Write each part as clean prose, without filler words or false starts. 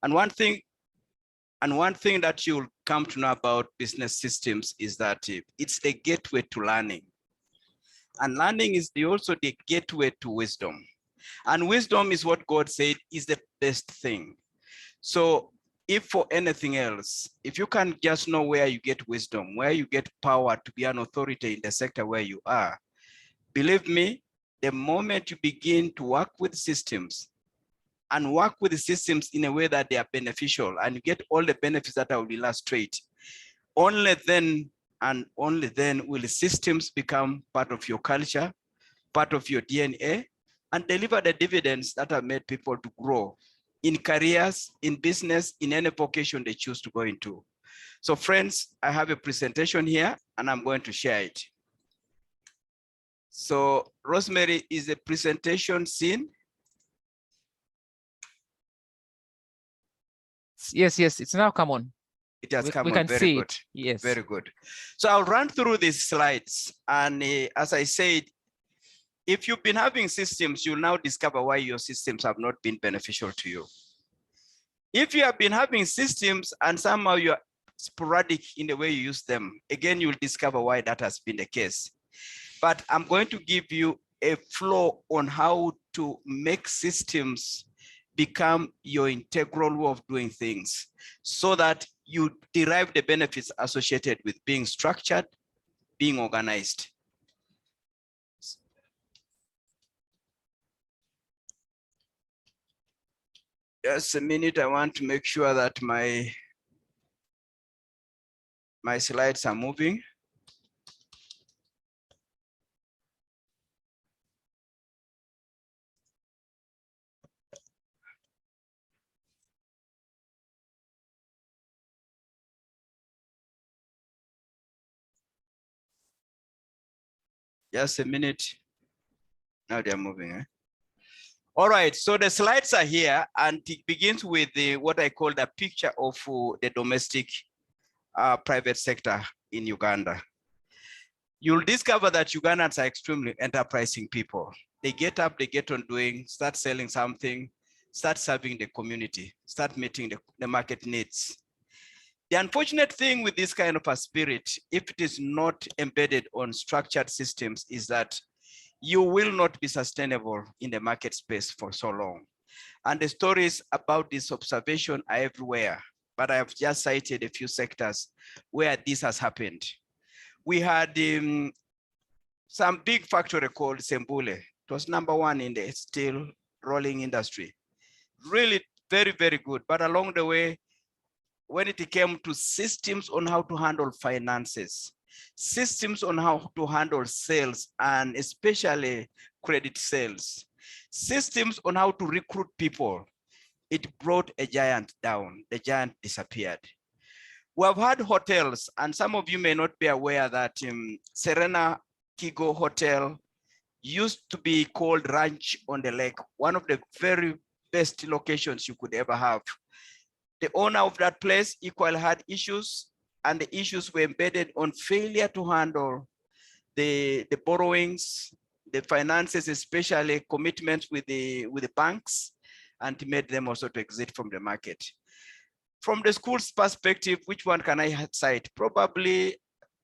And one thing that you'll come to know about business systems is that it's the gateway to learning. And learning is also the gateway to wisdom. And wisdom is what God said is the best thing. So if for anything else, if you can just know where you get wisdom, where you get power to be an authority in the sector where you are, believe me, the moment you begin to work with systems and work with the systems in a way that they are beneficial and you get all the benefits that I will illustrate, only then and only then will the systems become part of your culture, part of your DNA, and deliver the dividends that have made people to grow in careers, in business, in any vocation they choose to go into. So friends, I have a presentation here and I'm going to share it. So Rosemary, is the presentation seen? Yes, it's now come on. It has come we on, can very see good. It. Yes. Very good. So I'll run through these slides. And as I said, if you've been having systems, you'll now discover why your systems have not been beneficial to you. If you have been having systems and somehow you're sporadic in the way you use them, again, you'll discover why that has been the case. But I'm going to give you a flow on how to make systems become your integral way of doing things so that you derive the benefits associated with being structured, being organized. Just a minute, I want to make sure that my slides are moving. Just a minute. Now they're moving. Eh? All right, so the slides are here and it begins with what I call the picture of the domestic private sector in Uganda. You'll discover that Ugandans are extremely enterprising people. They get up, they get on doing, start selling something, start serving the community, start meeting the market needs. The unfortunate thing with this kind of a spirit, if it is not embedded on structured systems, is that you will not be sustainable in the market space for so long. And the stories about this observation are everywhere, but I have just cited a few sectors where this has happened. We had some big factory called Sembule. It was #1 in the steel rolling industry. Really very, very good. But along the way, when it came to systems on how to handle finances, systems on how to handle sales, and especially credit sales, systems on how to recruit people, it brought a giant down. The giant disappeared. We have had hotels, and some of you may not be aware that Serena Kigo Hotel used to be called Ranch on the Lake, one of the very best locations you could ever have. The owner of that place equally had issues, and the issues were embedded on failure to handle the borrowings, the finances, especially commitments with the banks, and made them also to exit from the market. From the school's perspective, which one can I cite? Probably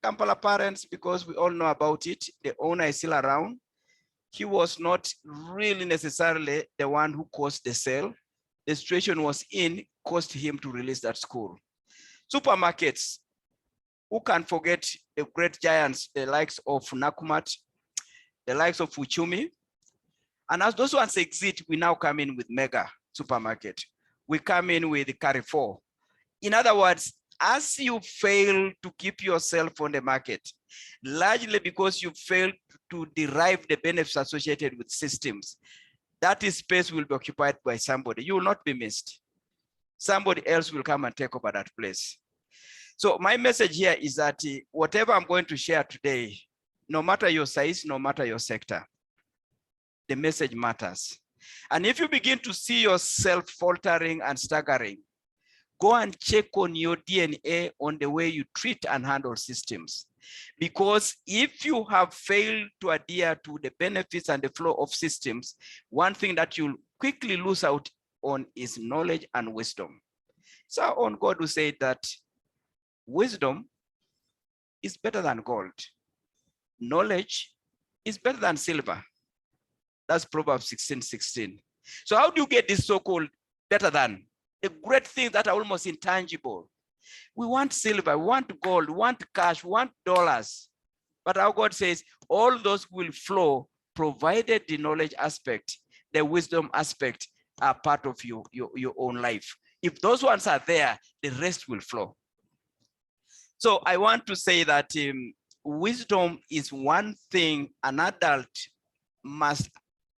Kampala Parents, because we all know about it. The owner is still around. He was not really necessarily the one who caused the sale. The situation was caused him to release that school. Supermarkets, who can forget the great giants, the likes of Nakumat, the likes of Uchumi. And as those ones exit, we now come in with Mega Supermarket. We come in with Carrefour. In other words, as you fail to keep yourself on the market, largely because you failed to derive the benefits associated with systems, that space will be occupied by somebody. You will not be missed. Somebody else will come and take over that place. So my message here is that whatever I'm going to share today, no matter your size, no matter your sector, the message matters. And if you begin to see yourself faltering and staggering, go and check on your DNA on the way you treat and handle systems. Because if you have failed to adhere to the benefits and the flow of systems, one thing that you'll quickly lose out on is knowledge and wisdom. It's our own God who said that wisdom is better than gold. Knowledge is better than silver. That's Proverbs 16:16. So how do you get this so-called better than? The great things that are almost intangible. We want silver, we want gold, we want cash, we want dollars. But our God says all those will flow provided the knowledge aspect, the wisdom aspect are part of your own life. If those ones are there, the rest will flow. So I want to say that wisdom is one thing an adult must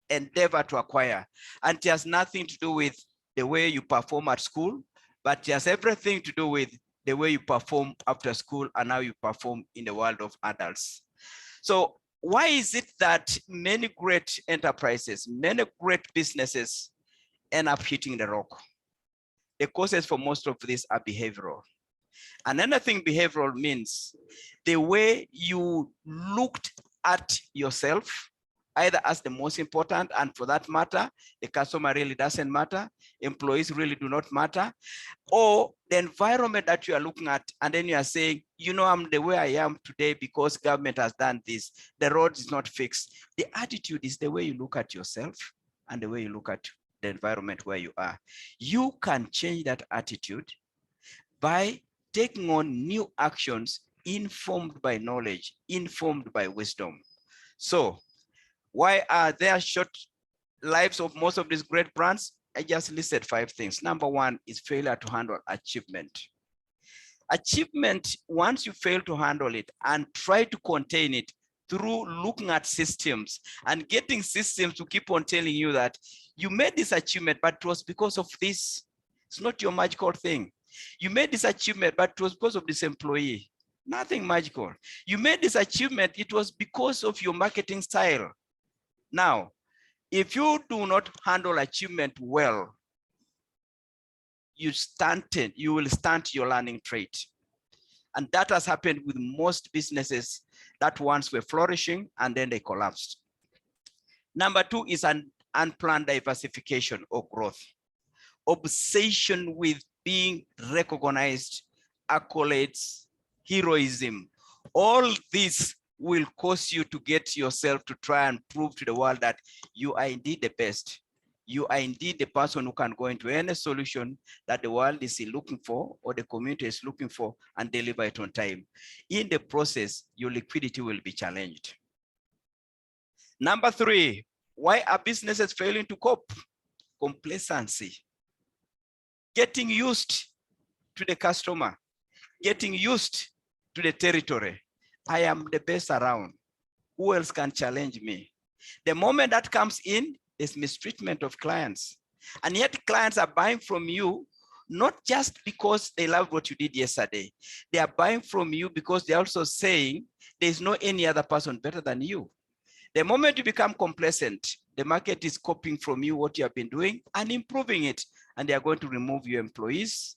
endeavor to acquire. And it has nothing to do with the way you perform at school, but it has everything to do with the way you perform after school and how you perform in the world of adults. So why is it that many great enterprises, many great businesses end up hitting the rock? The causes for most of this are behavioral. And anything behavioral means the way you looked at yourself, either as the most important, and for that matter, the customer really doesn't matter, employees really do not matter, or the environment that you are looking at, and then you are saying, you know, I'm the way I am today because government has done this, the road is not fixed. The attitude is the way you look at yourself and the way you look at the environment where you are. You can change that attitude by taking on new actions informed by knowledge, informed by wisdom. So why are there short lives of most of these great brands? I just listed 5 things. Number 1 is failure to handle achievement. Achievement, once you fail to handle it and try to contain it through looking at systems and getting systems to keep on telling you that you made this achievement, but it was because of this. It's not your magical thing. You made this achievement, but it was because of this employee. Nothing magical. You made this achievement, it was because of your marketing style. Now, if you do not handle achievement well, you will stunt your learning trait. And that has happened with most businesses that once were flourishing and then they collapsed. Number 2 is an unplanned diversification or growth. Obsession with being recognized, accolades, heroism. All this will cause you to get yourself to try and prove to the world that you are indeed the best. You are indeed the person who can go into any solution that the world is looking for or the community is looking for and deliver it on time. In the process, your liquidity will be challenged. Number 3, why are businesses failing to cope? Complacency. Getting used to the customer, getting used to the territory. I am the best around. Who else can challenge me? The moment that comes in, is mistreatment of clients. And yet clients are buying from you, not just because they loved what you did yesterday. They are buying from you because they're also saying there's no any other person better than you. The moment you become complacent, the market is copying from you what you have been doing and improving it. And they are going to remove your employees,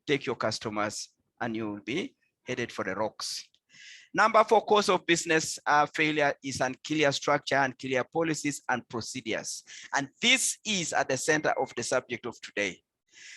take your customers, and you will be headed for the rocks. Number 4 cause of business failure is unclear structure, unclear policies and procedures. And this is at the center of the subject of today.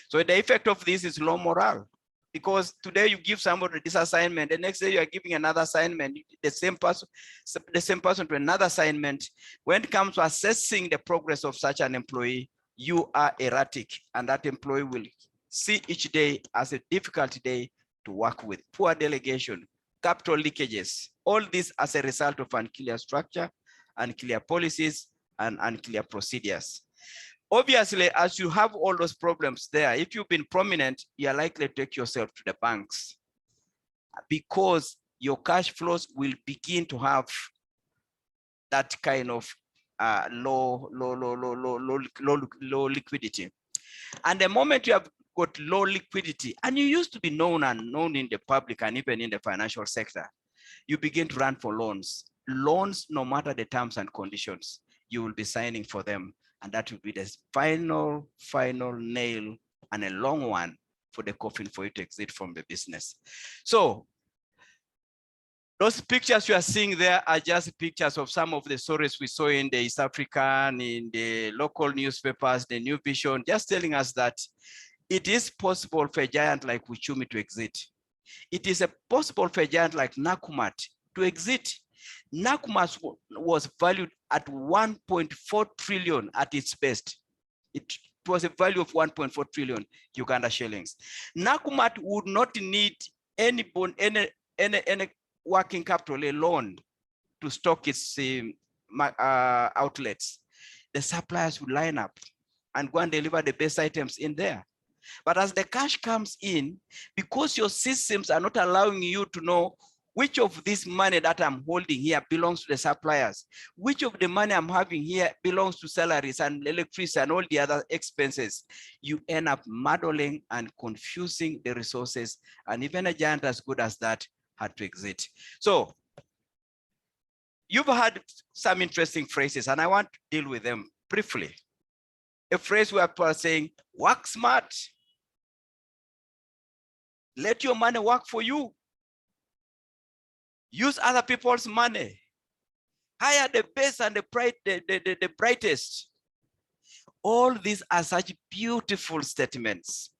So the effect of this is low morale, because today you give somebody this assignment, the next day you are giving another assignment, the same person to another assignment. When it comes to assessing the progress of such an employee, you are erratic, and that employee will see each day as a difficult day to work with. Poor delegation, capital leakages, all this as a result of unclear structure, unclear policies, and unclear procedures. Obviously, as you have all those problems there, if you've been prominent, you're likely to take yourself to the banks because your cash flows will begin to have that kind of low liquidity. And the moment you have got low liquidity, and you used to be known in the public and even in the financial sector, you begin to run for loans. Loans, no matter the terms and conditions, you will be signing for them. And that will be the final nail, and a long one for the coffin for you to exit from the business. So those pictures you are seeing there are just pictures of some of the stories we saw in the East African, in the local newspapers, the New Vision, just telling us that It is possible for a giant like Uchumi to exit. It is possible for a giant like Nakumat to exit. Nakumat was valued at 1.4 trillion at its best. It was a value of 1.4 trillion Uganda shillings. Nakumat would not need any working capital, a loan, to stock its outlets. The suppliers would line up and go and deliver the best items in there. But as the cash comes in, because your systems are not allowing you to know which of this money that I'm holding here belongs to the suppliers, which of the money I'm having here belongs to salaries and electricity and all the other expenses, you end up muddling and confusing the resources. And even a giant as good as that had to exit. So you've had some interesting phrases, and I want to deal with them briefly. A phrase where people are saying, work smart. Let your money work for you. Use other people's money. Hire the best and the brightest. All these are such beautiful statements.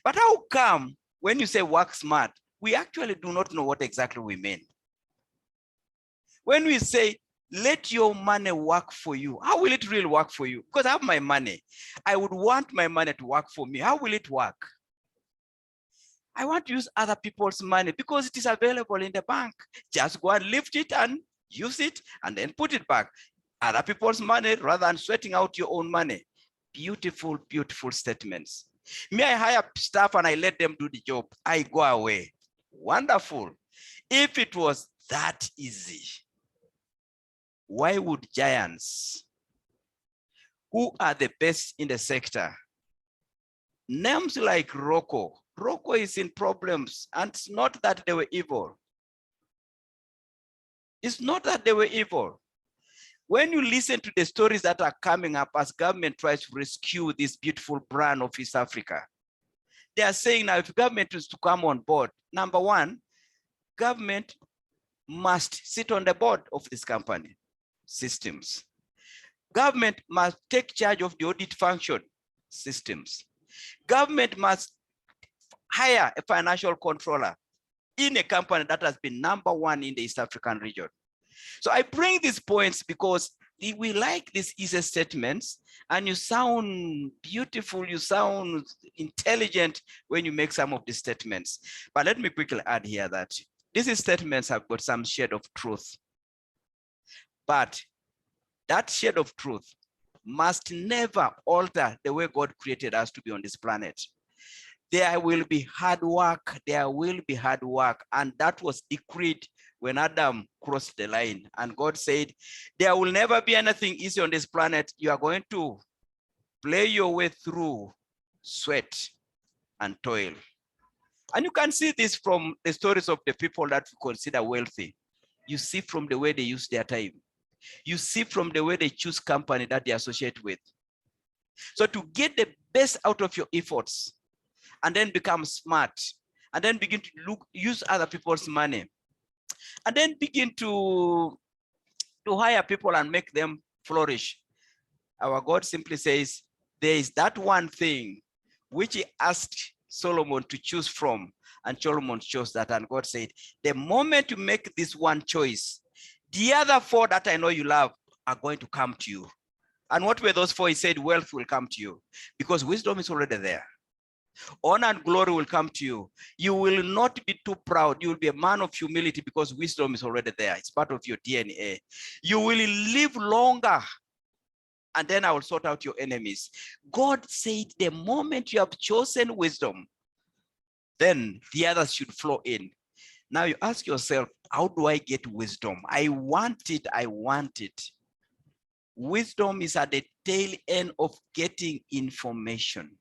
But how come when you say work smart, we actually do not know what exactly we mean? When we say, let your money work for you, how will it really work for you? Because I have my money. I would want my money to work for me. How will it work? I want to use other people's money because it is available in the bank. Just go and lift it and use it and then put it back. Other people's money rather than sweating out your own money. Beautiful, beautiful statements. May I hire staff and I let them do the job? I go away. Wonderful. If it was that easy, why would giants who are the best in the sector, names like Rocco is in problems, and it's not that they were evil. It's not that they were evil. When you listen to the stories that are coming up as government tries to rescue this beautiful brand of East Africa, they are saying now if government is to come on board, number one, government must sit on the board of this company systems. Government must take charge of the audit function systems. Government must hire a financial controller in a company that has been #1 in the East African region. So I bring these points because we like these easy statements, and you sound beautiful, you sound intelligent when you make some of these statements. But let me quickly add here that these statements have got some shade of truth. But that shade of truth must never alter the way God created us to be on this planet. There will be hard work, there will be hard work. And that was decreed when Adam crossed the line. And God said, there will never be anything easy on this planet. You are going to play your way through sweat and toil. And you can see this from the stories of the people that we consider wealthy. You see from the way they use their time. You see from the way they choose company that they associate with. So to get the best out of your efforts and then become smart and then begin to use other people's money and then begin to hire people and make them flourish. Our God simply says, there is that one thing which he asked Solomon to choose from, and Solomon chose that. And God said, the moment you make this one choice, the other 4 that I know you love are going to come to you. And what were those 4? He said, wealth will come to you because wisdom is already there. Honor and glory will come to you. You will not be too proud. You will be a man of humility because wisdom is already there. It's part of your DNA. You will live longer, and then I will sort out your enemies. God said, the moment you have chosen wisdom, then the others should flow in. Now you ask yourself, how do I get wisdom? I want it. I want it. Wisdom is at the tail end of getting information.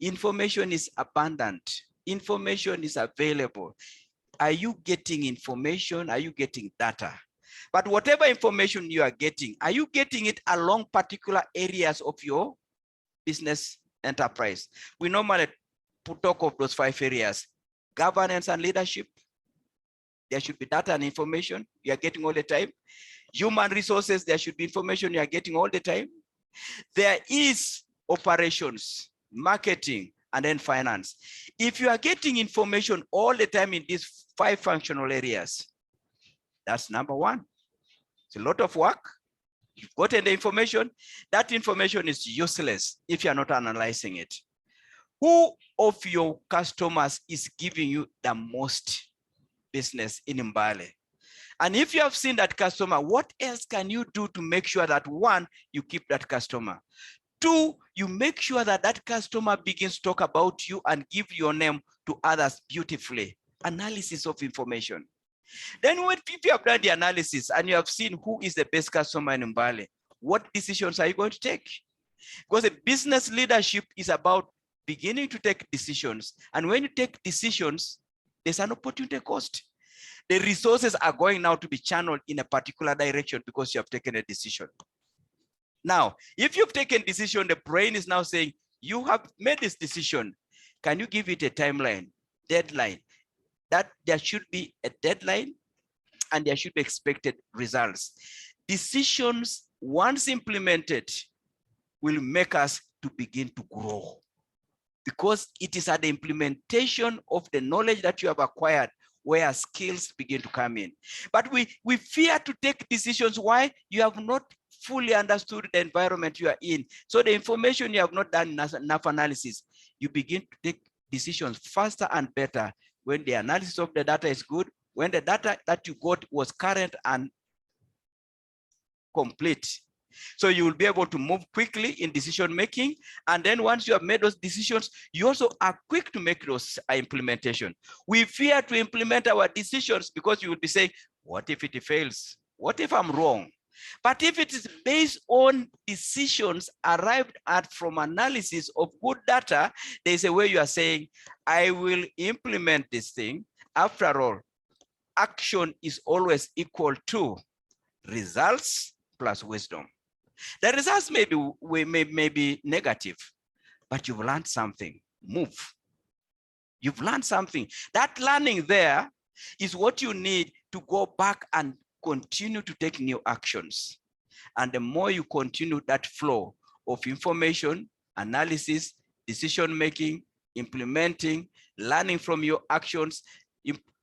Information is abundant. Information is available. Are you getting information? Are you getting data? But whatever information you are getting, are you getting it along particular areas of your business enterprise? We normally talk of those 5 areas: governance and leadership. There should be data and information you are getting all the time. Human resources, there should be information you are getting all the time. There is operations, marketing, and then finance. If you are getting information all the time in these 5 functional areas, that's number 1. It's a lot of work. You've gotten the information. That information is useless if you're not analyzing it. Who of your customers is giving you the most business in Mbale? And if you have seen that customer, what else can you do to make sure that 1, you keep that customer? 2, you make sure that that customer begins to talk about you and give your name to others beautifully. Analysis of information. Then when people have done the analysis and you have seen who is the best customer in Mbale, what decisions are you going to take? Because a business leadership is about beginning to take decisions. And when you take decisions, there's an opportunity cost. The resources are going now to be channeled in a particular direction because you have taken a decision. Now, if you've taken a decision, the brain is now saying, you have made this decision. Can you give it a timeline, deadline? That there should be a deadline and there should be expected results. Decisions, once implemented, will make us to begin to grow, because it is at the implementation of the knowledge that you have acquired where skills begin to come in. But we fear to take decisions. Why? You have not fully understood the environment you are in. So the information you have not done enough analysis, you begin to take decisions faster and better when the analysis of the data is good, when the data that you got was current and complete. So you will be able to move quickly in decision making. And then once you have made those decisions, you also are quick to make those implementation. We fear to implement our decisions because you will be saying, what if it fails? What if I'm wrong? But if it is based on decisions arrived at from analysis of good data, there's a way you are saying, I will implement this thing. After all, action is always equal to results plus wisdom. The results may be negative, but you've learned something. Move. You've learned something. That learning there is what you need to go back and continue to take new actions. And the more you continue that flow of information, analysis, decision-making, implementing, learning from your actions,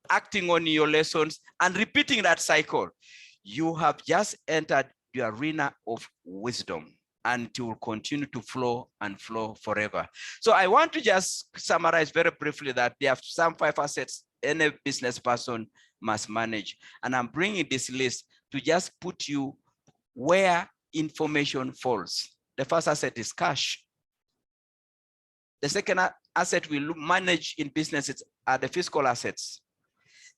acting on your lessons, and repeating that cycle, you have just entered the arena of wisdom, and it will continue to flow and flow forever. So I want to just summarize very briefly that there are some 5 assets any business person must manage. And I'm bringing this list to just put you where information falls. The first asset is cash. The second asset we manage in businesses are the fiscal assets.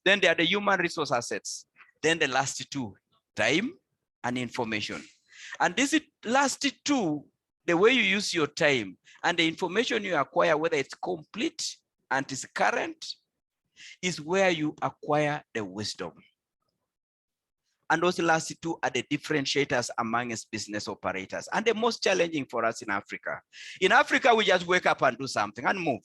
Then there are the human resource assets. Then the last 2, time and information. And these last 2, the way you use your time and the information you acquire, whether it's complete and is current, is where you acquire the wisdom. And those last 2 are the differentiators among us business operators, and the most challenging for us in Africa. In Africa, we just wake up and do something and move.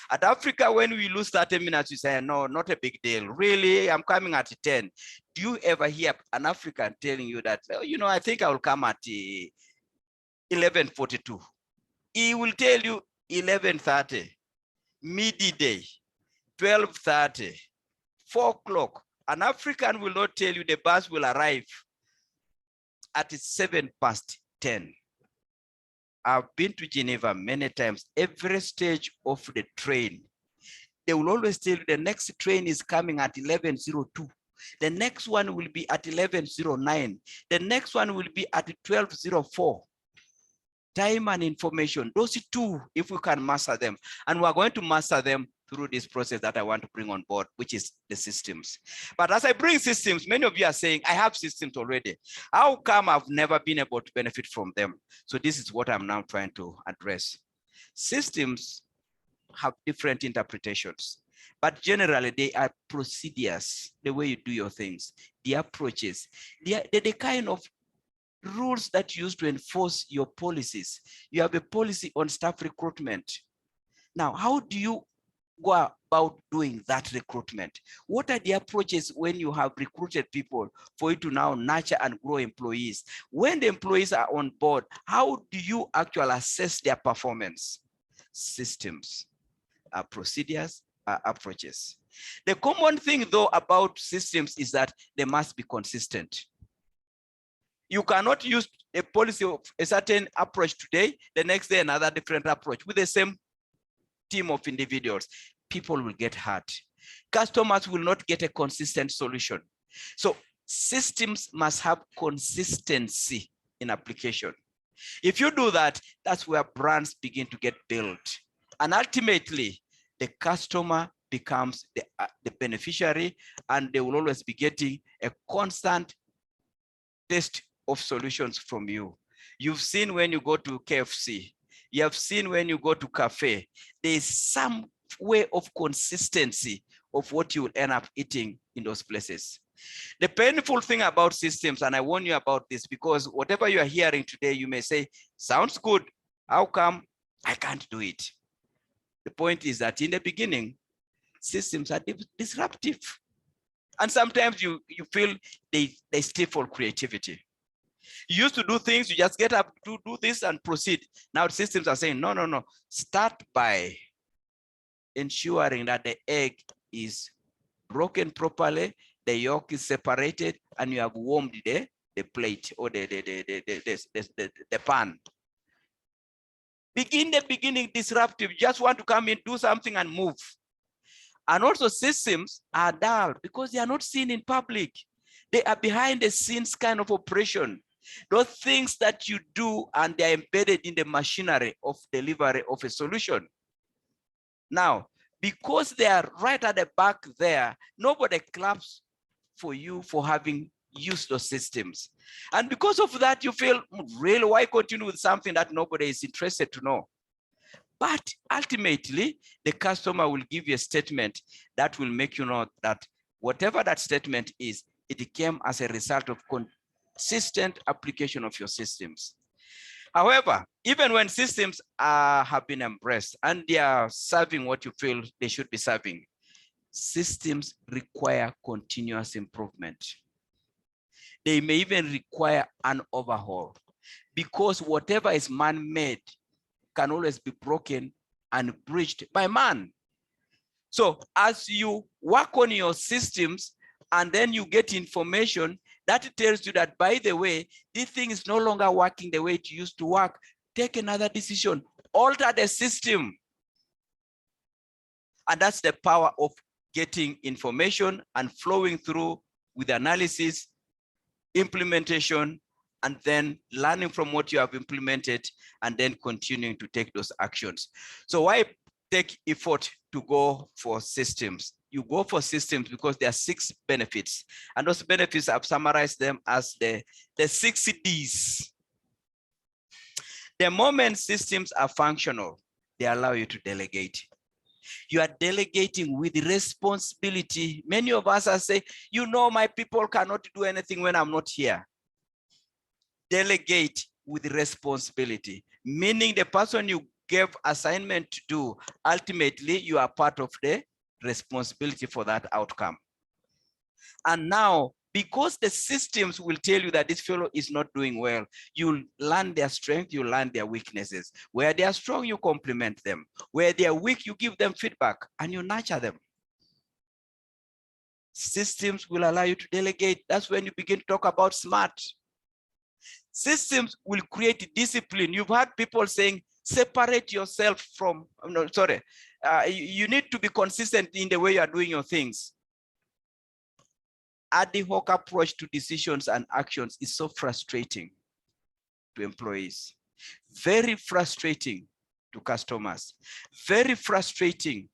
At Africa, when we lose 30 minutes, we say, no, not a big deal. Really, I'm coming at 10. Do you ever hear an African telling you that, oh, you know, I think I will come at 11:42? He will tell you 11:30, midday, 12:30, 4 o'clock. An African will not tell you the bus will arrive at 10:07. I've been to Geneva many times. Every stage of the train, they will always tell you the next train is coming at 11:02. The next one will be at 11:09. The next one will be at 12:04. Time and information, those 2, if we can master them, and we're going to master them through this process that I want to bring on board, which is the systems. But as I bring systems, many of you are saying, I have systems already. How come I've never been able to benefit from them? So this is what I'm now trying to address. Systems have different interpretations, but generally they are procedures, the way you do your things, the approaches, they're the kind of rules that you use to enforce your policies. You have a policy on staff recruitment. Now, how do you go about doing that recruitment? What are the approaches when you have recruited people for you to now nurture and grow employees? When the employees are on board, how do you actually assess their performance? systems, are procedures, are approaches. The common thing though about systems is that they must be consistent. You cannot use a policy of a certain approach today, the next day another different approach with the same team of individuals. People will get hurt. Customers will not get a consistent solution. So systems must have consistency in application. If you do that, that's where brands begin to get built. And ultimately, the customer becomes the beneficiary, and they will always be getting a constant test of solutions from you. You've seen when you go to KFC, you have seen when you go to cafe, there's some way of consistency of what you will end up eating in those places. The painful thing about systems, and I warn you about this, because whatever you are hearing today, you may say, sounds good. How come I can't do it? The point is that in the beginning, systems are disruptive. And sometimes you feel they stifle creativity. You used to do things, you just get up to do this and proceed. Now systems are saying, no, no, no. Start by ensuring that the egg is broken properly, the yolk is separated, and you have warmed the plate or the pan. Begin the beginning disruptive. You just want to come in, do something and move. And also systems are dull because they are not seen in public. They are behind the scenes kind of operation. Those things that you do and they are embedded in the machinery of delivery of a solution. Now, because they are right at the back there, nobody claps for you for having used those systems. And because of that, you feel, really, why continue with something that nobody is interested to know? But ultimately, the customer will give you a statement that will make you know that whatever that statement is, it came as a result of consistent application of your systems. However, even when systems have been embraced and they are serving what you feel they should be serving, systems require continuous improvement. They may even require an overhaul, because whatever is man-made can always be broken and breached by man. So as you work on your systems and then you get information that tells you that, by the way, this thing is no longer working the way it used to work, take another decision, alter the system. And that's the power of getting information and flowing through with analysis, implementation, and then learning from what you have implemented and then continuing to take those actions. So why take effort to go for systems? You go for systems because there are 6 benefits. And those benefits, I've summarized them as the 6 Ds. The moment systems are functional, they allow you to delegate. You are delegating with responsibility. Many of us are saying, you know, my people cannot do anything when I'm not here. Delegate with responsibility, meaning the person you gave assignment to do, ultimately you are part of the responsibility for that outcome. And now, because the systems will tell you that this fellow is not doing well, you'll learn their strength, you learn their weaknesses. Where they are strong, you compliment them. Where they are weak, you give them feedback and you nurture them. Systems will allow you to delegate. That's when you begin to talk about SMART. Systems will create discipline. You've heard people saying, separate yourself from, you need to be consistent in the way you are doing your things. Ad hoc approach to decisions and actions is so frustrating to employees, very frustrating to customers, very frustrating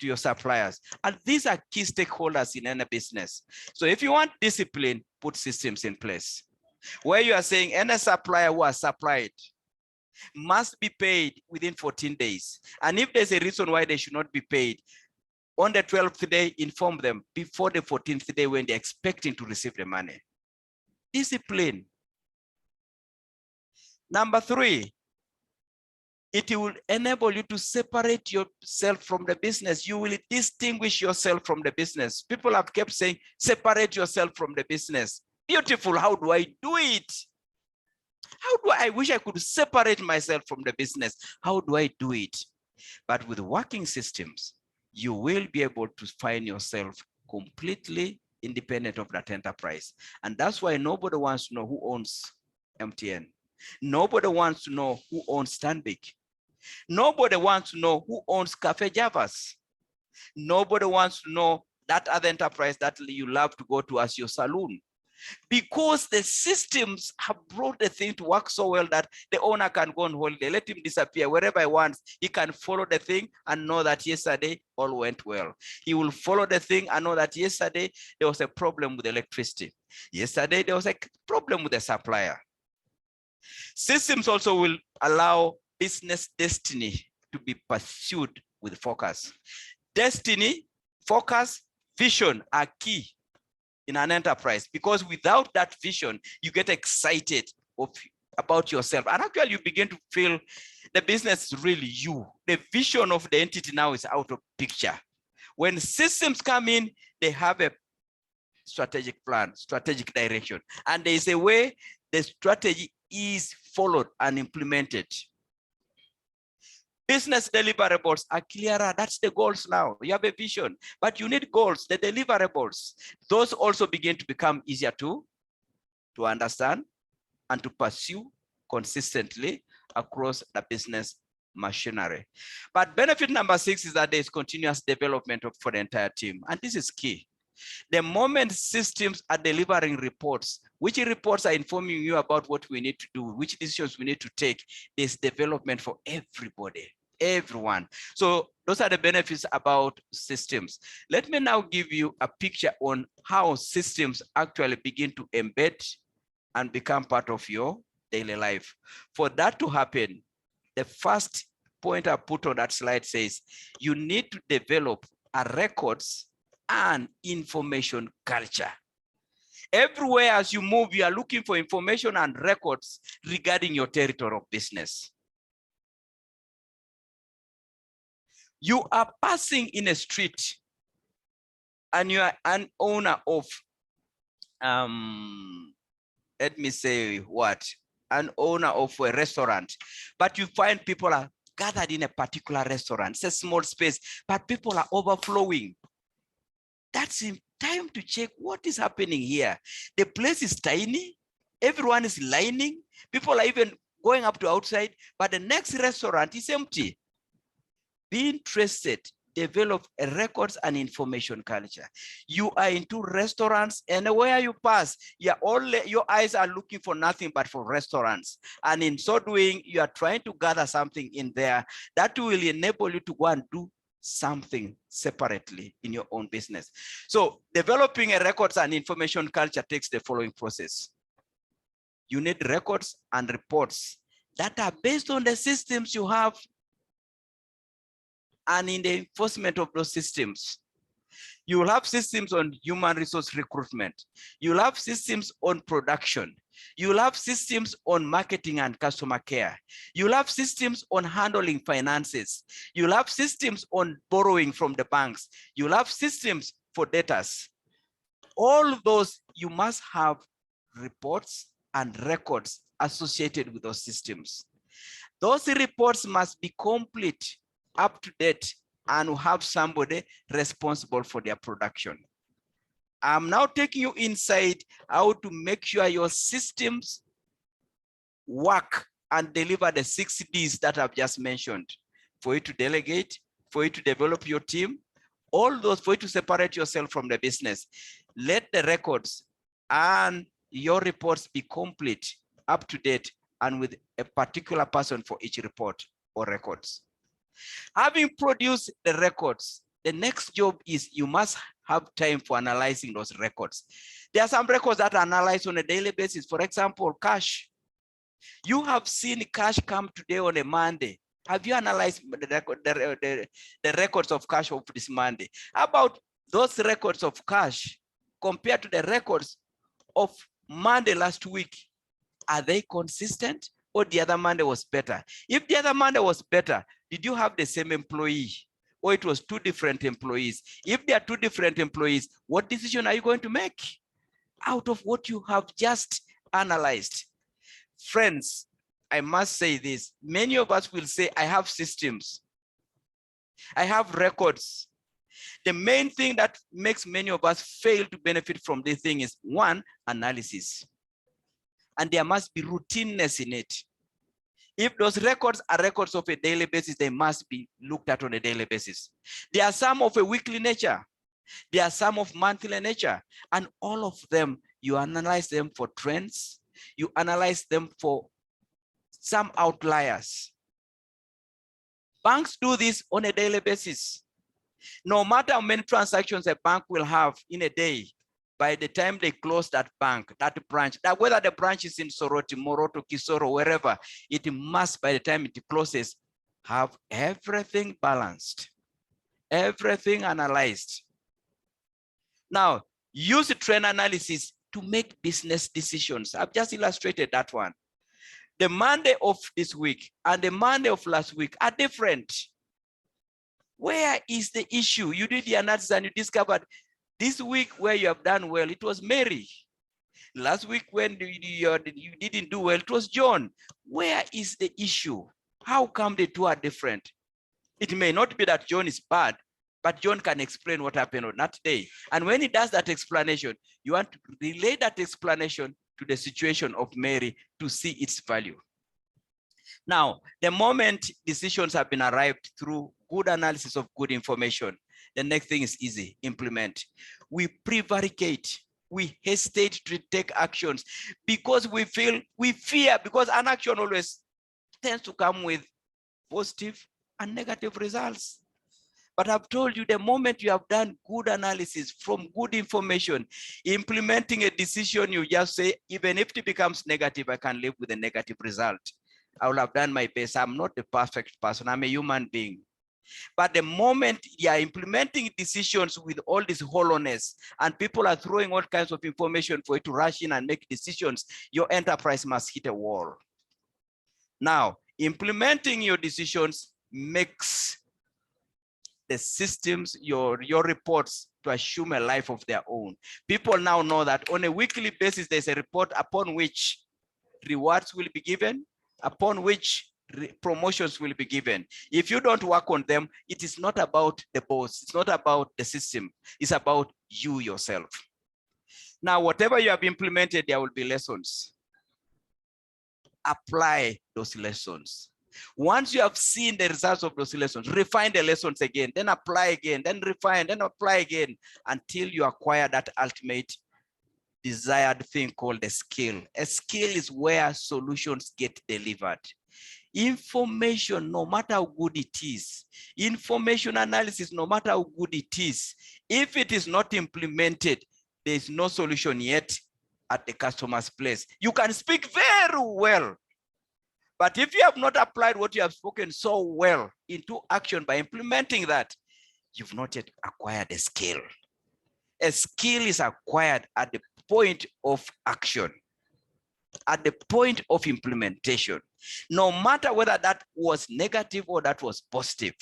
to your suppliers. And these are key stakeholders in any business. So if you want discipline, put systems in place, where you are saying any supplier who has supplied must be paid within 14 days. And if there's a reason why they should not be paid, on the 12th day, inform them before the 14th day when they're expecting to receive the money. Discipline. Number 3, it will enable you to separate yourself from the business. You will distinguish yourself from the business. People have kept saying, separate yourself from the business. Beautiful, how do I do it? I wish I could separate myself from the business. How do I do it? But with working systems, you will be able to find yourself completely independent of that enterprise. And that's why nobody wants to know who owns MTN. Nobody wants to know who owns Stanbic. Nobody wants to know who owns Cafe Javas. Nobody wants to know that other enterprise that you love to go to as your saloon. Because the systems have brought the thing to work so well that the owner can go on holiday, let him disappear wherever he wants. He can follow the thing and know that yesterday all went well. He will follow the thing and know that yesterday there was a problem with electricity. Yesterday there was a problem with the supplier. Systems also will allow business destiny to be pursued with focus. Destiny, focus, vision are key in an enterprise, because without that vision, you get excited about yourself. And actually you begin to feel the business is really you. The vision of the entity now is out of picture. When systems come in, they have a strategic plan, strategic direction. And there is a way the strategy is followed and implemented. Business deliverables are clearer. That's the goals now. You have a vision, but you need goals, the deliverables. Those also begin to become easier to understand and to pursue consistently across the business machinery. But benefit number 6 is that there is continuous development for the entire team. And this is key. The moment systems are delivering reports, which reports are informing you about what we need to do, which decisions we need to take, there's development for everybody. Everyone. So those are the benefits about systems. Let me now give you a picture on how systems actually begin to embed and become part of your daily life. For that to happen, the first point I put on that slide says you need to develop a records and information culture. Everywhere as you move, you are looking for information and records regarding your territory of business. You are passing in a street and you are an owner of, let me say what, an owner of a restaurant, but you find people are gathered in a particular restaurant. It's a small space, but people are overflowing. That's time to check what is happening here. The place is tiny. Everyone is lining. People are even going up to outside, but the next restaurant is empty. Be interested, develop a records and information culture. You are into restaurants, and where you pass, your eyes are looking for nothing but for restaurants. And in so doing, you are trying to gather something in there that will enable you to go and do something separately in your own business. So developing a records and information culture takes the following process. You need records and reports that are based on the systems you have and in the enforcement of those systems. You will have systems on human resource recruitment. You will have systems on production. You will have systems on marketing and customer care. You will have systems on handling finances. You will have systems on borrowing from the banks. You will have systems for debtors. All those, you must have reports and records associated with those systems. Those reports must be complete, up to date, and have somebody responsible for their production. I'm now taking you inside how to make sure your systems work and deliver the 6 Ds that I've just mentioned. For you to delegate, for you to develop your team, all those, for you to separate yourself from the business. Let the records and your reports be complete, up to date, and with a particular person for each report or records. Having produced the records, the next job is you must have time for analyzing those records. There are some records that are analyzed on a daily basis. For example, cash. You have seen cash come today on a Monday. Have you analyzed the records of cash of this Monday? How about those records of cash compared to the records of Monday last week? Are they consistent, or the other Monday was better? If the other Monday was better, did you have the same employee, or it was 2 different employees? If there are 2 different employees, what decision are you going to make out of what you have just analyzed? Friends, I must say this. Many of us will say, I have systems. I have records. The main thing that makes many of us fail to benefit from this thing is one, analysis. And there must be routineness in it. If those records are records of a daily basis, they must be looked at on a daily basis. There are some of a weekly nature. There are some of monthly nature. And all of them, you analyze them for trends. You analyze them for some outliers. Banks do this on a daily basis. No matter how many transactions a bank will have in a day, by the time they close that bank, that branch, that whether the branch is in Soroti, Moroto, Kisoro, wherever, it must, by the time it closes, have everything balanced, everything analyzed. Now, use the trend analysis to make business decisions. I've just illustrated that one. The Monday of this week and the Monday of last week are different. Where is the issue? You did the analysis and you discovered this week where you have done well, it was Mary. Last week when you didn't do well, it was John. Where is the issue? How come the two are different? It may not be that John is bad, but John can explain what happened on that day. And when he does that explanation, you want to relay that explanation to the situation of Mary to see its value. Now, the moment decisions have been arrived through good analysis of good information, the next thing is easy, implement. We prevaricate, we hesitate to take actions because we fear, because an action always tends to come with positive and negative results. But I've told you, the moment you have done good analysis from good information, implementing a decision, you just say, even if it becomes negative, I can live with a negative result. I will have done my best. I'm not a perfect person. I'm a human being. But the moment you are implementing decisions with all this hollowness and people are throwing all kinds of information for you to rush in and make decisions, your enterprise must hit a wall. Now, implementing your decisions makes the systems, your reports to assume a life of their own. People now know that on a weekly basis, there's a report upon which rewards will be given, upon which promotions will be given. If you don't work on them, it is not about the boss. It's not about the system. It's about you yourself. Now, whatever you have implemented, there will be lessons. Apply those lessons. Once you have seen the results of those lessons, refine the lessons again, then apply again, then refine, then apply again, until you acquire that ultimate desired thing called a skill. A skill is where solutions get delivered. Information, no matter how good it is, information analysis, no matter how good it is, if it is not implemented, there is no solution yet at the customer's place. You can speak very well, but if you have not applied what you have spoken so well into action by implementing that, you've not yet acquired a skill. A skill is acquired at the point of action, at the point of implementation, no matter whether that was negative or that was positive.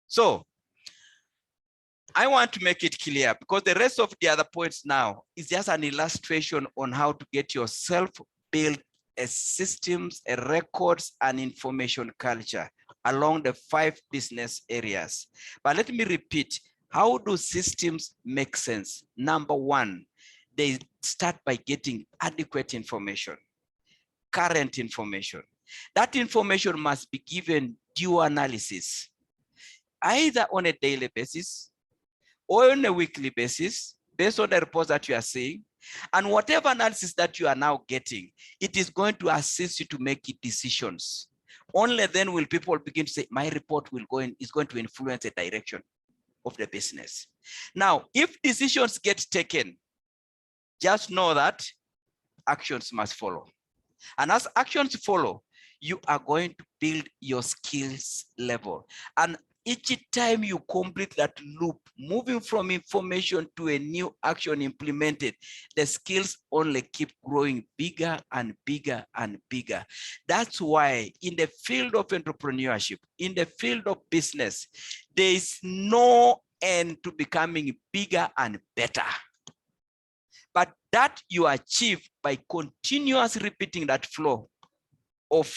So I want to make it clear, because the rest of the other points now is just an illustration on how to get yourself build a systems, a records, and information culture along the 5 business areas. But let me repeat, how do systems make sense? Number 1, they start by getting adequate information, current information. That information must be given due analysis, either on a daily basis or on a weekly basis, based on the reports that you are seeing. And whatever analysis that you are now getting, it is going to assist you to make decisions. Only then will people begin to say, my report is going to influence the direction of the business. Now, if decisions get taken, just know that actions must follow. And as actions follow, you are going to build your skills level. And each time you complete that loop, moving from information to a new action implemented, the skills only keep growing bigger and bigger and bigger. That's why in the field of entrepreneurship, in the field of business, there is no end to becoming bigger and better. But That you achieve by continuously repeating that flow of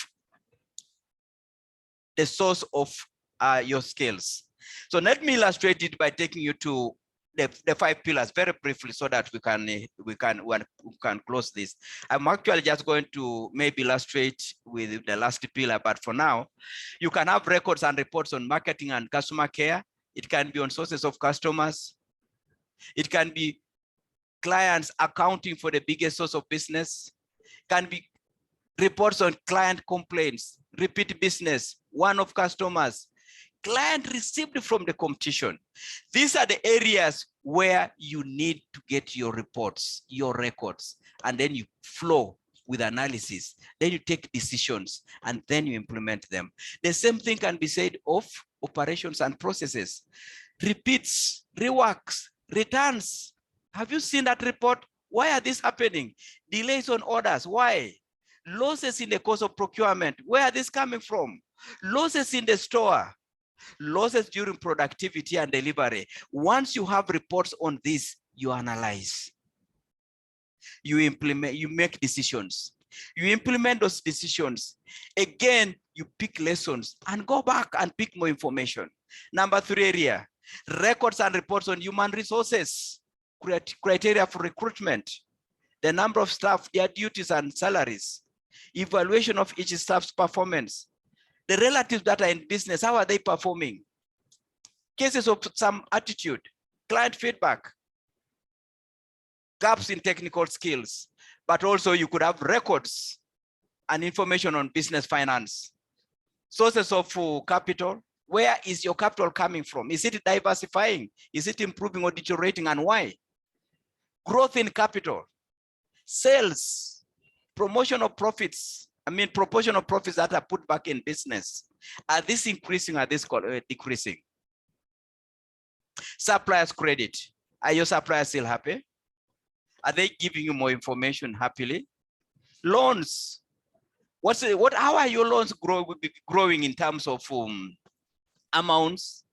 the source of your skills. So let me illustrate it by taking you to the 5 pillars very briefly, so that we can close this. I'm actually just going to maybe illustrate with the last pillar, but for now, you can have records and reports on marketing and customer care. It can be on sources of customers. It can be clients accounting for the biggest source of business. It can be reports on client complaints, repeat business, one-off customers, client received from the competition. These are the areas where you need to get your reports, your records, and then you flow with analysis. Then you take decisions, and then you implement them. The same thing can be said of operations and processes. Repeats, reworks, returns. Have you seen that report? Why are these happening? Delays on orders, why? Losses in the cost of procurement, where are these coming from? Losses in the store, losses during productivity and delivery. Once you have reports on this, you analyze, you implement, you make decisions. You implement those decisions. Again, you pick lessons and go back and pick more information. Number 3 area, records and reports on human resources, criteria for recruitment, the number of staff, their duties and salaries, evaluation of each staff's performance, the relatives that are in business, how are they performing? Cases of some attitude, client feedback, gaps in technical skills, but also you could have records and information on business finance, sources of capital. Where is your capital coming from? Is it diversifying? Is it improving or deteriorating, and why? Growth in capital, sales, promotion of profits. Proportion of profits that are put back in business. Are these increasing? Are these decreasing? Suppliers credit. Are your suppliers still happy? Are they giving you more information happily? Loans. How are your loans growing in terms of amounts,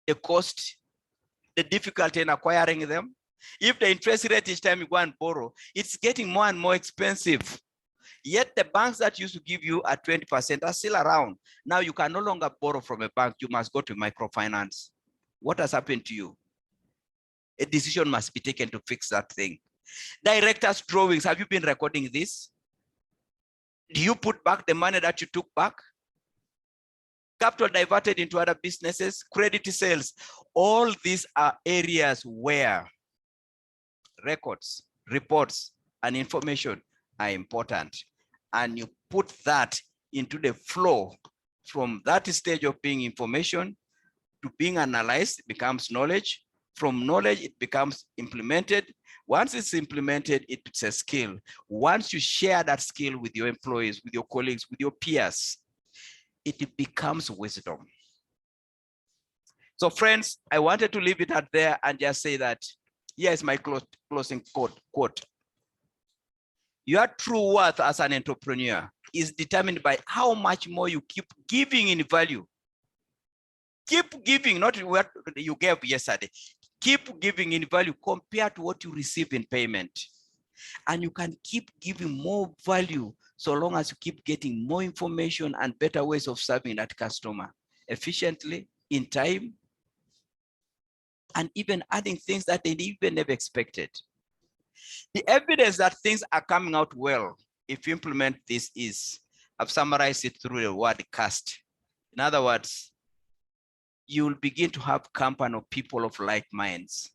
the cost, the difficulty in acquiring them? If the interest rate each time you go and borrow, it's getting more and more expensive. Yet the banks that used to give you at 20% are still around. Now you can no longer borrow from a bank. You must go to microfinance. What has happened to you? A decision must be taken to fix that thing. Director's drawings. Have you been recording this? Do you put back the money that you took back? Capital diverted into other businesses, credit sales. All these are areas where records, reports, and information are important. And you put that into the flow. From that stage of being information to being analyzed, it becomes knowledge. From knowledge, it becomes implemented. Once it's implemented, it's a skill. Once you share that skill with your employees, with your colleagues, with your peers, it becomes wisdom. So friends, I wanted to leave it at there and just say that, here's my closing quote. Your true worth as an entrepreneur is determined by how much more you keep giving in value. Keep giving, not what you gave yesterday. Keep giving in value compared to what you receive in payment. And you can keep giving more value so long as you keep getting more information and better ways of serving that customer efficiently, in time, and even adding things that they even never expected. The evidence that things are coming out well, if you implement this, is, I've summarized it through the word cast. In other words, you will begin to have company of people of like minds.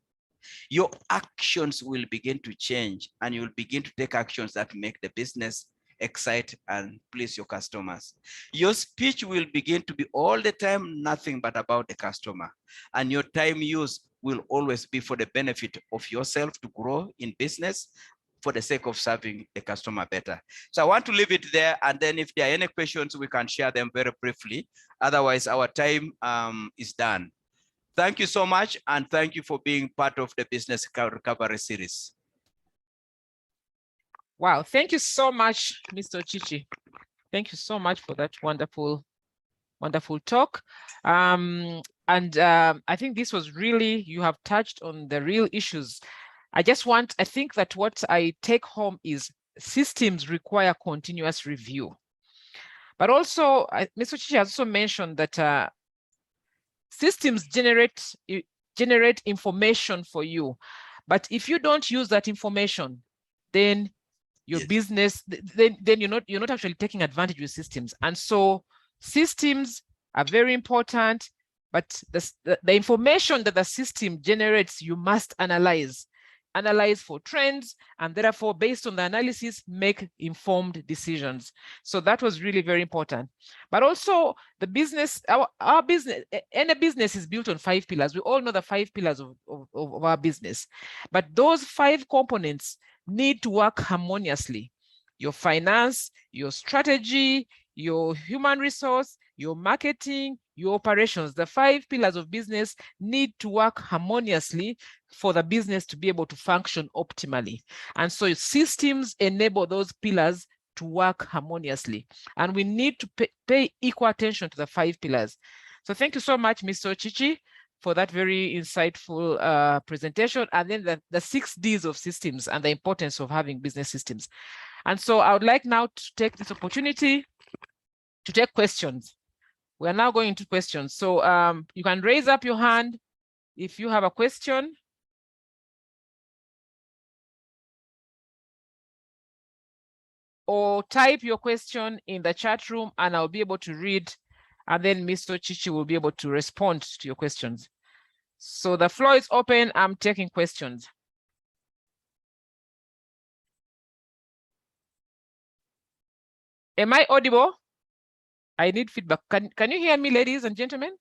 Your actions will begin to change, and you will begin to take actions that make the business excite and please your customers. Your speech will begin to be all the time nothing but about the customer, and your time use will always be for the benefit of yourself to grow in business for the sake of serving the customer better. So I want to leave it there, and then if there are any questions, we can share them very briefly. Otherwise, our time is done. Thank you so much, and thank you for being part of the Business Recovery Series. Wow, thank you so much, Mr. Ocici. Thank you so much for that wonderful talk. I think this was really, you have touched on the real issues I think that what I take home is systems require continuous review. But also, Mr. Ocici has also mentioned that systems generate information for you. But if you don't use that information, then your business, then you're not actually taking advantage of systems. And so systems are very important, but the information that the system generates, you must analyze for trends, and therefore, based on the analysis, make informed decisions. So that was really very important. But also the business, our business, any business is built on 5 pillars. We all know the 5 pillars of our business, but those 5 components need to work harmoniously. Your finance, your strategy, your human resource, your marketing, your operations. The 5 pillars of business need to work harmoniously for the business to be able to function optimally. And so systems enable those pillars to work harmoniously. And we need to pay equal attention to the 5 pillars. So thank you so much, Mr. Ocici, for that very insightful presentation, and then the 6 Ds of systems and the importance of having business systems. And so I would like now to take this opportunity to take questions. We are now going into questions. So you can raise up your hand if you have a question. Or type your question in the chat room and I'll be able to read, and then Mr. Ocici will be able to respond to your questions. So the floor is open. I'm taking questions. Am I audible? I need feedback. Can you hear me, ladies and gentlemen?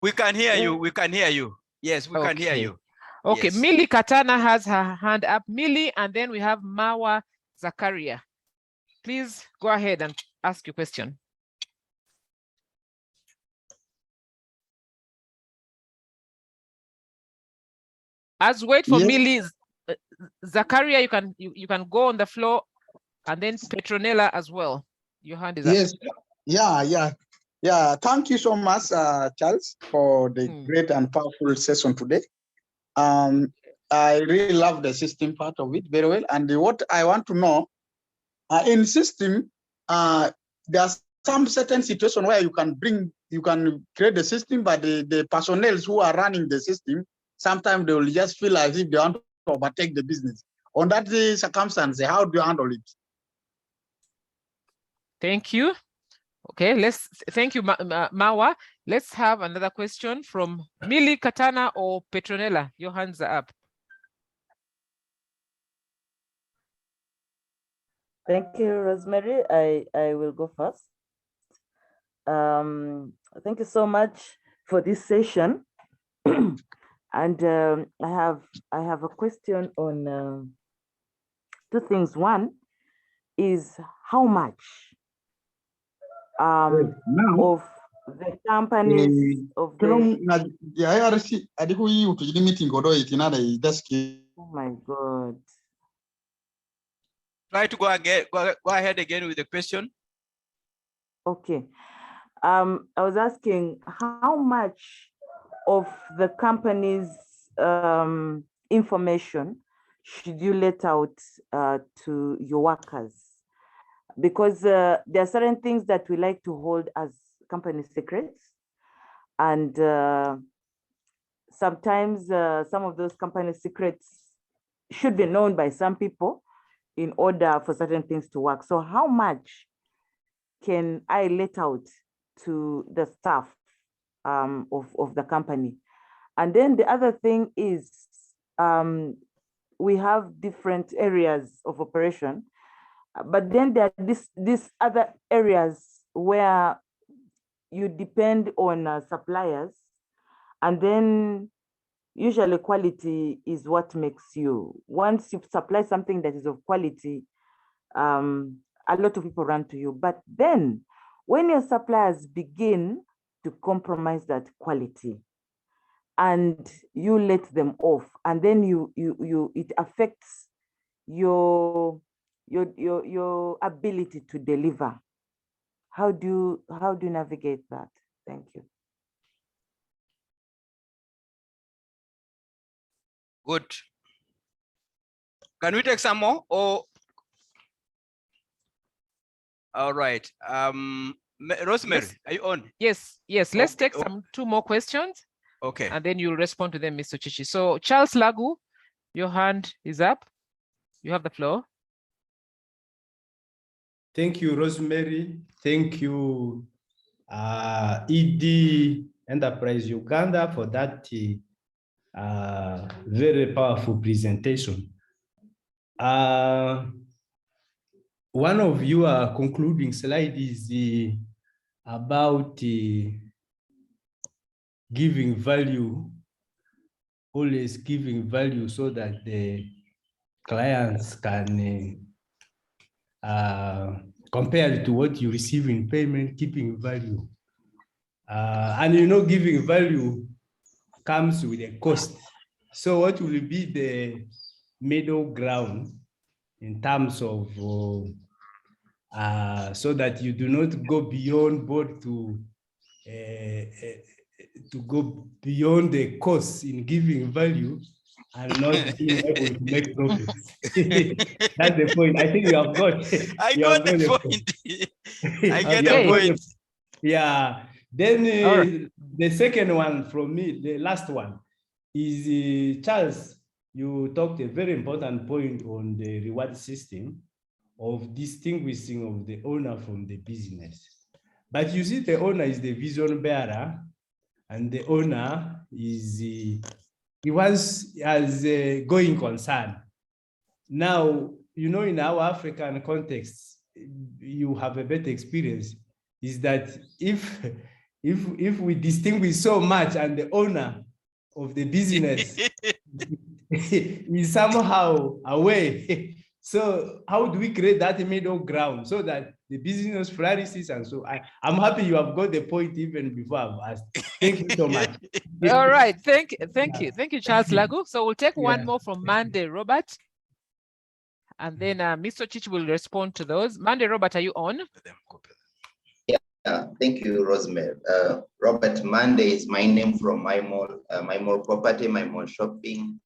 We can hear you. We can hear you. Yes, we can hear you. Okay, Yes. Millie Katana has her hand up. Millie, and then we have Mawa Zakaria. Please go ahead and ask your question. As wait for Millie, Zakaria, you can go on the floor, and then Petronella as well. Your hand is up. Yes. Thank you so much, Charles, for the great and powerful session today. I really love the system part of it very well. And what I want to know, in system, there are some certain situations where you can create the system, but the personnel who are running the system, sometimes they will just feel as if they want to overtake the business. On that circumstance, how do you handle it? Thank you. Okay, thank you, Mawa. Let's have another question from Millie Katana or Petronella. Your hands are up. Thank you, Rosemary. I will go first. Thank you so much for this session. And I have a question on 2 things. One is how much of the companies of the... Oh my God. Try to go ahead again with the question. Okay. I was asking how much of the company's information should you let out to your workers? Because there are certain things that we like to hold as company secrets. And sometimes some of those company secrets should be known by some people in order for certain things to work. So how much can I let out to the staff of the company? And then the other thing is we have different areas of operation, but then there are these other areas where you depend on suppliers, and then usually quality is what makes you. Once you supply something that is of quality, a lot of people run to you. But then when your suppliers begin to compromise that quality and you let them off, and then it affects your ability to deliver. How do you navigate that? Thank you. Good. Can we take some more? Or all right. Rosemary, Yes. are you on? Yes, yes. Let's Okay, take some 2 more questions. Okay. And then you'll respond to them, Mr. Ocici. So Charles Lagu, your hand is up. You have the floor. Thank you, Rosemary. Thank you, ED Enterprise Uganda, for that very powerful presentation. One of your concluding slides is about giving value, always giving value so that the clients can compare to what you receive in payment, keeping value. And you know, giving value comes with a cost. So what will be the middle ground in terms of so that you do not go beyond board to go beyond the cost in giving value and not being able to make profits. That's the point. I think you have got. I you got have the got point. I get you the have got point. Yeah. Then right. the second one from me, the last one, is Charles. You talked a very important point on the reward system of distinguishing of the owner from the business. But you see, the owner is the vision bearer, and the owner is he was as a going concern. Now, you know, in our African context, you have a better experience, is that if we distinguish so much and the owner of the business is somehow away. So how do we create that middle ground so that the business flourishes? And so I'm happy you have got the point even before I've asked. Thank you so much. All right. Thank you, Charles Lagu. So we'll take one Yeah. more from Mande Robert. And then Mr. Ocici will respond to those. Mande Robert, are you on? Thank you, Rosemary. Robert Monday is my name from my mall property, my mall shopping.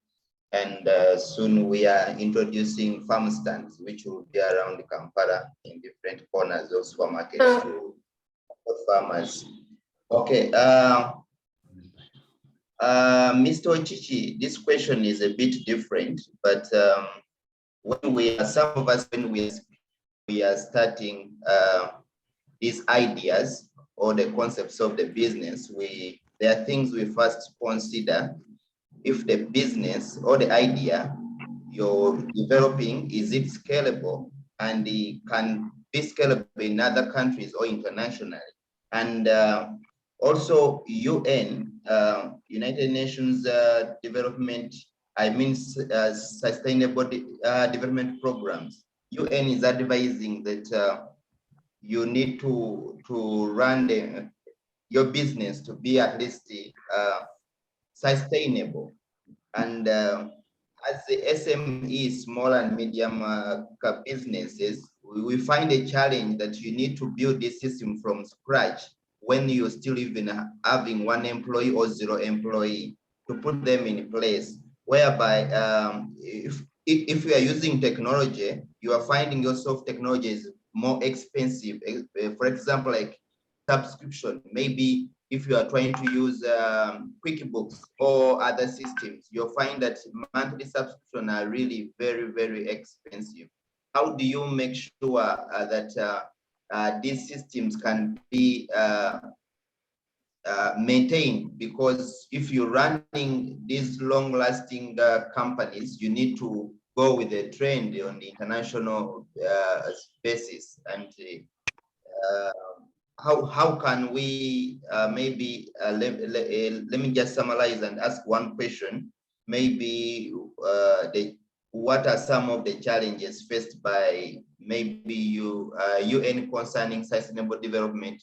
And soon we are introducing farm stands, which will be around Kampala in different corners of supermarkets to farmers. Okay. Mr. Ocici, this question is a bit different, but when some of us, when we are starting these ideas or the concepts of the business, there are things we first consider. If the business or the idea you're developing, is it scalable, and it can be scalable in other countries or internationally? And also UN, United Nations development, sustainable development programs. UN is advising that you need to run your business to be at least sustainable. And as the SME, small and medium businesses, we find a challenge that you need to build this system from scratch when you're still even having 1 employee or 0 employee, to put them in place, whereby if you are using technology, you are finding yourself technology is more expensive. For example, like subscription, maybe if you are trying to use QuickBooks or other systems, you'll find that monthly subscriptions are really very, very expensive. How do you make sure that these systems can be maintained? Because if you're running these long-lasting companies, you need to go with the trend on the international basis. And how can we maybe let me just summarize and ask one question. Maybe what are some of the challenges faced by maybe UN concerning sustainable development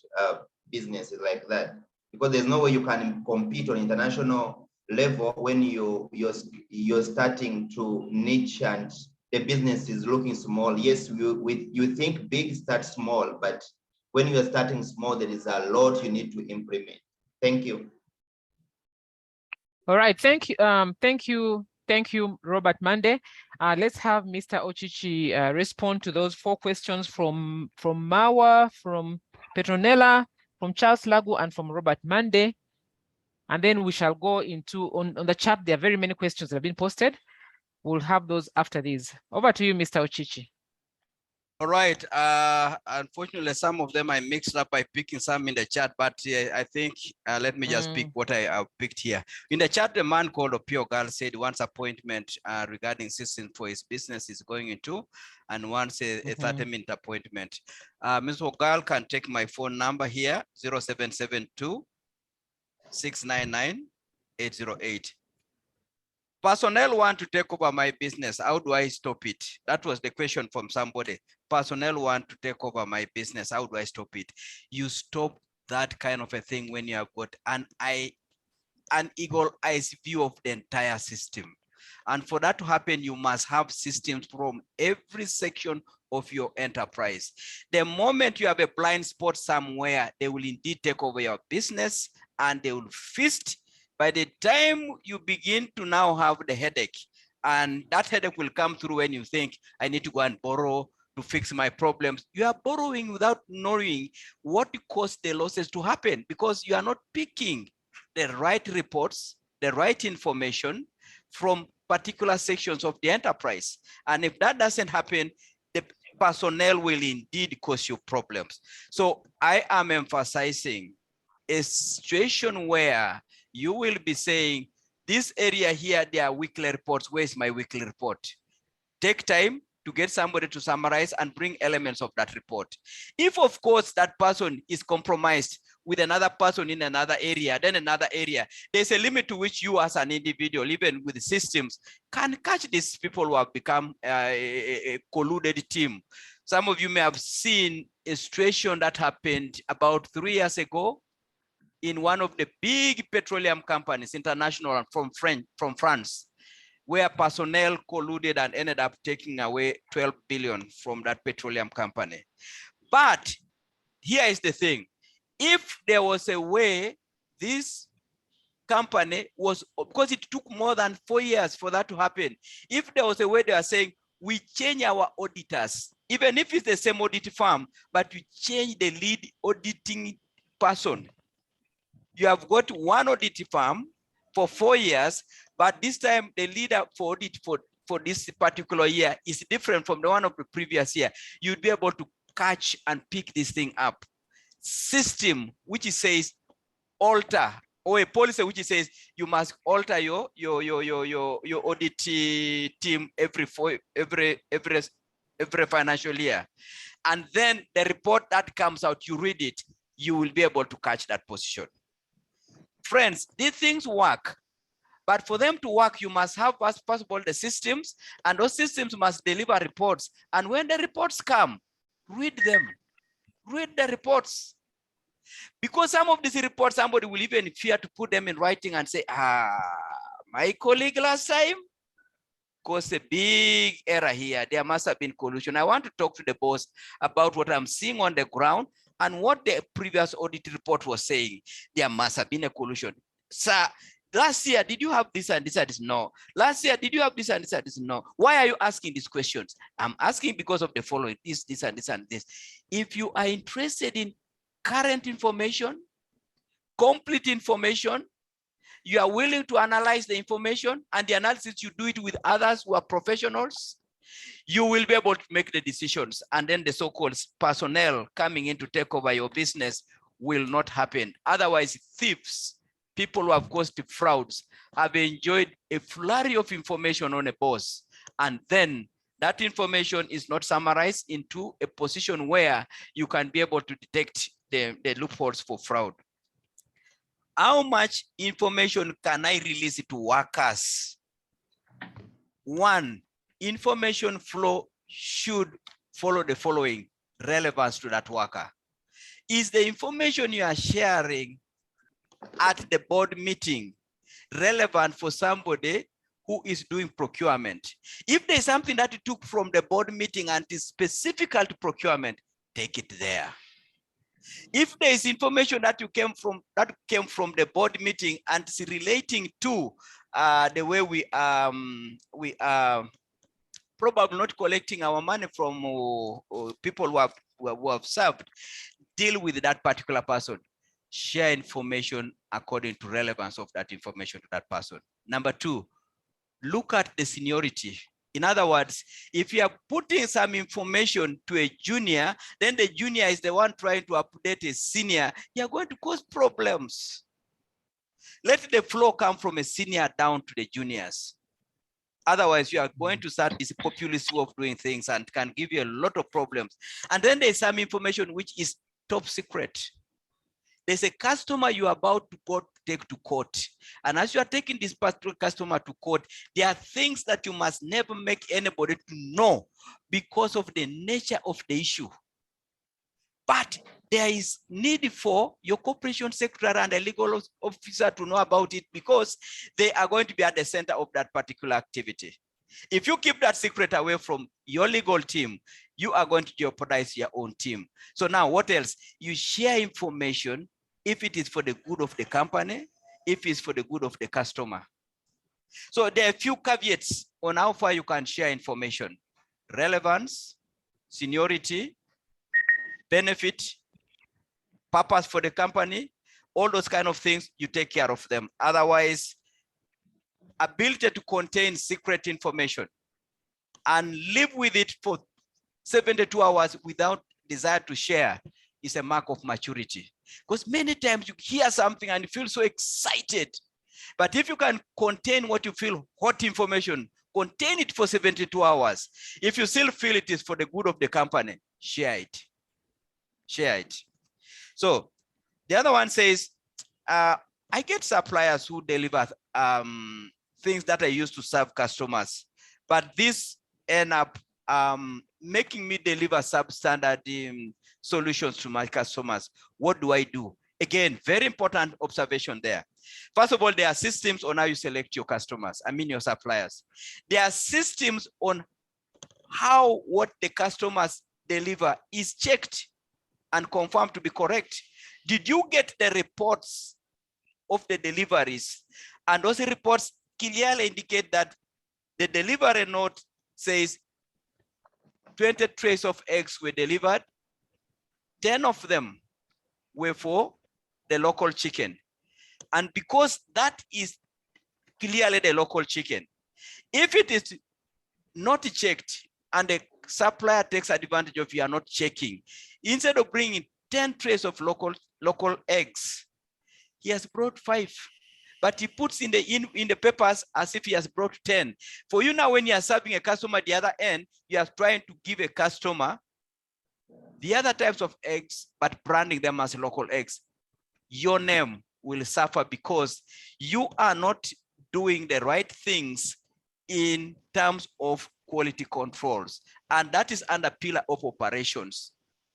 businesses like that? Because there's no way you can compete on international level when you're starting to niche and the business is looking small. Yes, you think big, start small, but when you are starting small, there is a lot you need to implement. Thank you. All right, thank you, Thank you, Robert Mande. Let's have Mr. Ocici respond to those 4 questions from Mawa, from Petronella, from Charles Lagu, and from Robert Mande. And then we shall go into, on the chat, there are very many questions that have been posted. We'll have those after these. Over to you, Mr. Ocici. All right. Unfortunately, some of them I mixed up by picking some in the chat, but I think let me just pick what I picked here. In the chat, the man called Opio Girl said once appointment regarding system for his business is going into, and once a 30-minute appointment. Ms. Ogal can take my phone number here, 0772 699 808. Personnel want to take over my business. How do I stop it? That was the question from somebody. Personnel want to take over my business. How do I stop it? You stop that kind of a thing when you have got an eagle-eyed view of the entire system. And for that to happen, you must have systems from every section of your enterprise. The moment you have a blind spot somewhere, they will indeed take over your business and they will feast. By the time you begin to now have the headache, and that headache will come through when you think, I need to go and borrow to fix my problems. You are borrowing without knowing what caused the losses to happen, because you are not picking the right reports, the right information from particular sections of the enterprise. And if that doesn't happen, the personnel will indeed cause you problems. So I am emphasizing a situation where you will be saying, this area here, there are weekly reports. Where's my weekly report? Take time to get somebody to summarize and bring elements of that report. If, of course, that person is compromised with another person in another area, then another area, there's a limit to which you as an individual, even with the systems, can catch these people who have become a colluded team. Some of you may have seen a situation that happened about 3 years ago in one of the big petroleum companies, international and from France, where personnel colluded and ended up taking away 12 billion from that petroleum company. But here is the thing. If there was a way this company was, because it took more than 4 years for that to happen, if there was a way they are saying, we change our auditors, even if it's the same audit firm, but we change the lead auditing person. You have got one audit firm for 4 years, but this time the leader for audit for this particular year is different from the one of the previous year. You'd be able to catch and pick this thing up. System which says alter, or a policy which says you must alter your audit team every financial year, and then the report that comes out, you read it, you will be able to catch that position. Friends, these things work, but for them to work, you must have, first of all, the systems, and those systems must deliver reports. And when the reports come, read them, read the reports. Because some of these reports, somebody will even fear to put them in writing and say, my colleague last time caused a big error here. There must have been collusion. I want to talk to the boss about what I'm seeing on the ground and what the previous audit report was saying. There must have been a collusion. Sir, last year, did you have this and this and this? No. Last year, did you have this and this and this? No. Why are you asking these questions? I'm asking because of the following, this and this and this. If you are interested in current information, complete information, you are willing to analyze the information, and the analysis, you do it with others who are professionals, you will be able to make the decisions, and then the so-called personnel coming in to take over your business will not happen. Otherwise, thieves, people who have caused frauds, have enjoyed a flurry of information on a boss, and then that information is not summarized into a position where you can be able to detect the loopholes for fraud. How much information can I release to workers? One, information flow should follow the following: relevance to that worker. Is the information you are sharing at the board meeting relevant for somebody who is doing procurement? If there's something that you took from the board meeting and is specific to procurement, take it there. If there is information that came from the board meeting and it's relating to the way we are probably not collecting our money from people who have served, deal with that particular person. Share information according to relevance of that information to that person. Number two, look at the seniority. In other words, if you are putting some information to a junior, then the junior is the one trying to update a senior, you're going to cause problems. Let the flow come from a senior down to the juniors. Otherwise, you are going to start this populist way of doing things and can give you a lot of problems. And then there's some information which is top secret. There's a customer you are about to go take to court. And as you are taking this particular customer to court, there are things that you must never make anybody to know because of the nature of the issue. But there is need for your corporation secretary and a legal officer to know about it because they are going to be at the center of that particular activity. If you keep that secret away from your legal team, you are going to jeopardize your own team. So now what else? You share information if it is for the good of the company, if it's for the good of the customer. So there are a few caveats on how far you can share information. Relevance, seniority, benefit, purpose for the company, all those kind of things, you take care of them. Otherwise, ability to contain secret information and live with it for 72 hours without desire to share is a mark of maturity. Because many times you hear something and you feel so excited. But if you can contain what you feel, hot information, contain it for 72 hours. If you still feel it is for the good of the company, share it. Share it. So the other one says, I get suppliers who deliver things that I use to serve customers, but this end up making me deliver substandard solutions to my customers. What do I do? Again, very important observation there. First of all, there are systems on how you select your customers, your suppliers. There are systems on how what the customers deliver is checked and confirmed to be correct. Did you get the reports of the deliveries? And those reports clearly indicate that the delivery note says 20 trays of eggs were delivered, 10 of them were for the local chicken. And because that is clearly the local chicken, if it is not checked and the supplier takes advantage of you are not checking, instead of bringing 10 trays of local eggs, he has brought 5. But he puts in the papers as if he has brought 10. For you now, when you are serving a customer at the other end, you are trying to give a customer the other types of eggs, but branding them as local eggs. Your name will suffer because you are not doing the right things in terms of quality controls. And that is under pillar of operations.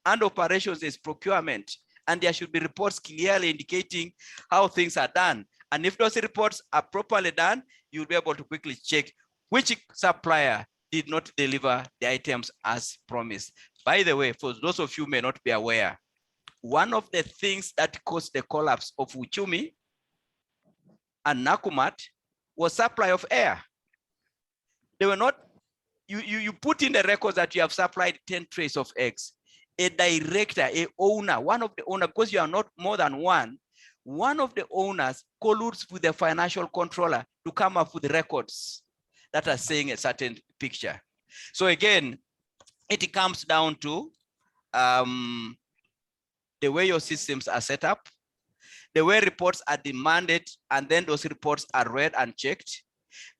And operations is procurement. And there should be reports clearly indicating how things are done. And if those reports are properly done, you'll be able to quickly check which supplier did not deliver the items as promised. By the way, for those of you who may not be aware, one of the things that caused the collapse of Uchumi and Nakumat was supply of air. They were not, you put in the records that you have supplied 10 trays of eggs. A director, a owner, one of the owners, because you are not more than one of the owners colludes with the financial controller to come up with records that are saying a certain picture. So again, it comes down to the way your systems are set up, the way reports are demanded, and then those reports are read and checked.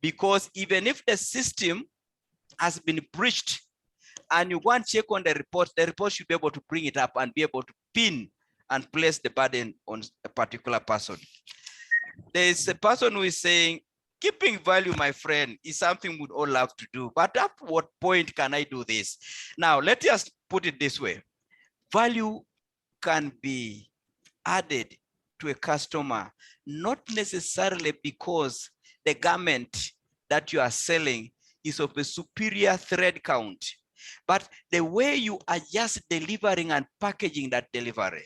Because even if the system has been breached and you want to check on the report should be able to bring it up and be able to pin and place the burden on a particular person. There is a person who is saying, keeping value, my friend, is something we'd all love to do. But at what point can I do this? Now, let's just put it this way. Value can be added to a customer, not necessarily because the garment that you are selling is of a superior thread count, but the way you are just delivering and packaging that delivery.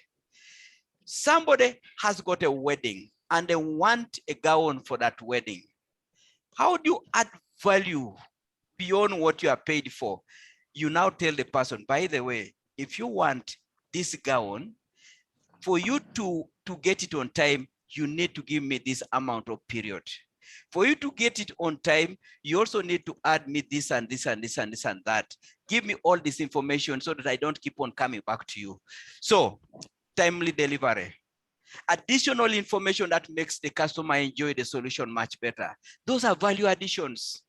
Somebody has got a wedding and they want a gown for that wedding. How do you add value beyond what you are paid for? You now tell the person, by the way, if you want this gown, for you to get it on time, you need to give me this amount of period. For you to get it on time, you also need to add me this and this and this and this and that. Give me all this information so that I don't keep on coming back to you. So, timely delivery. Additional information that makes the customer enjoy the solution much better. Those are value additions.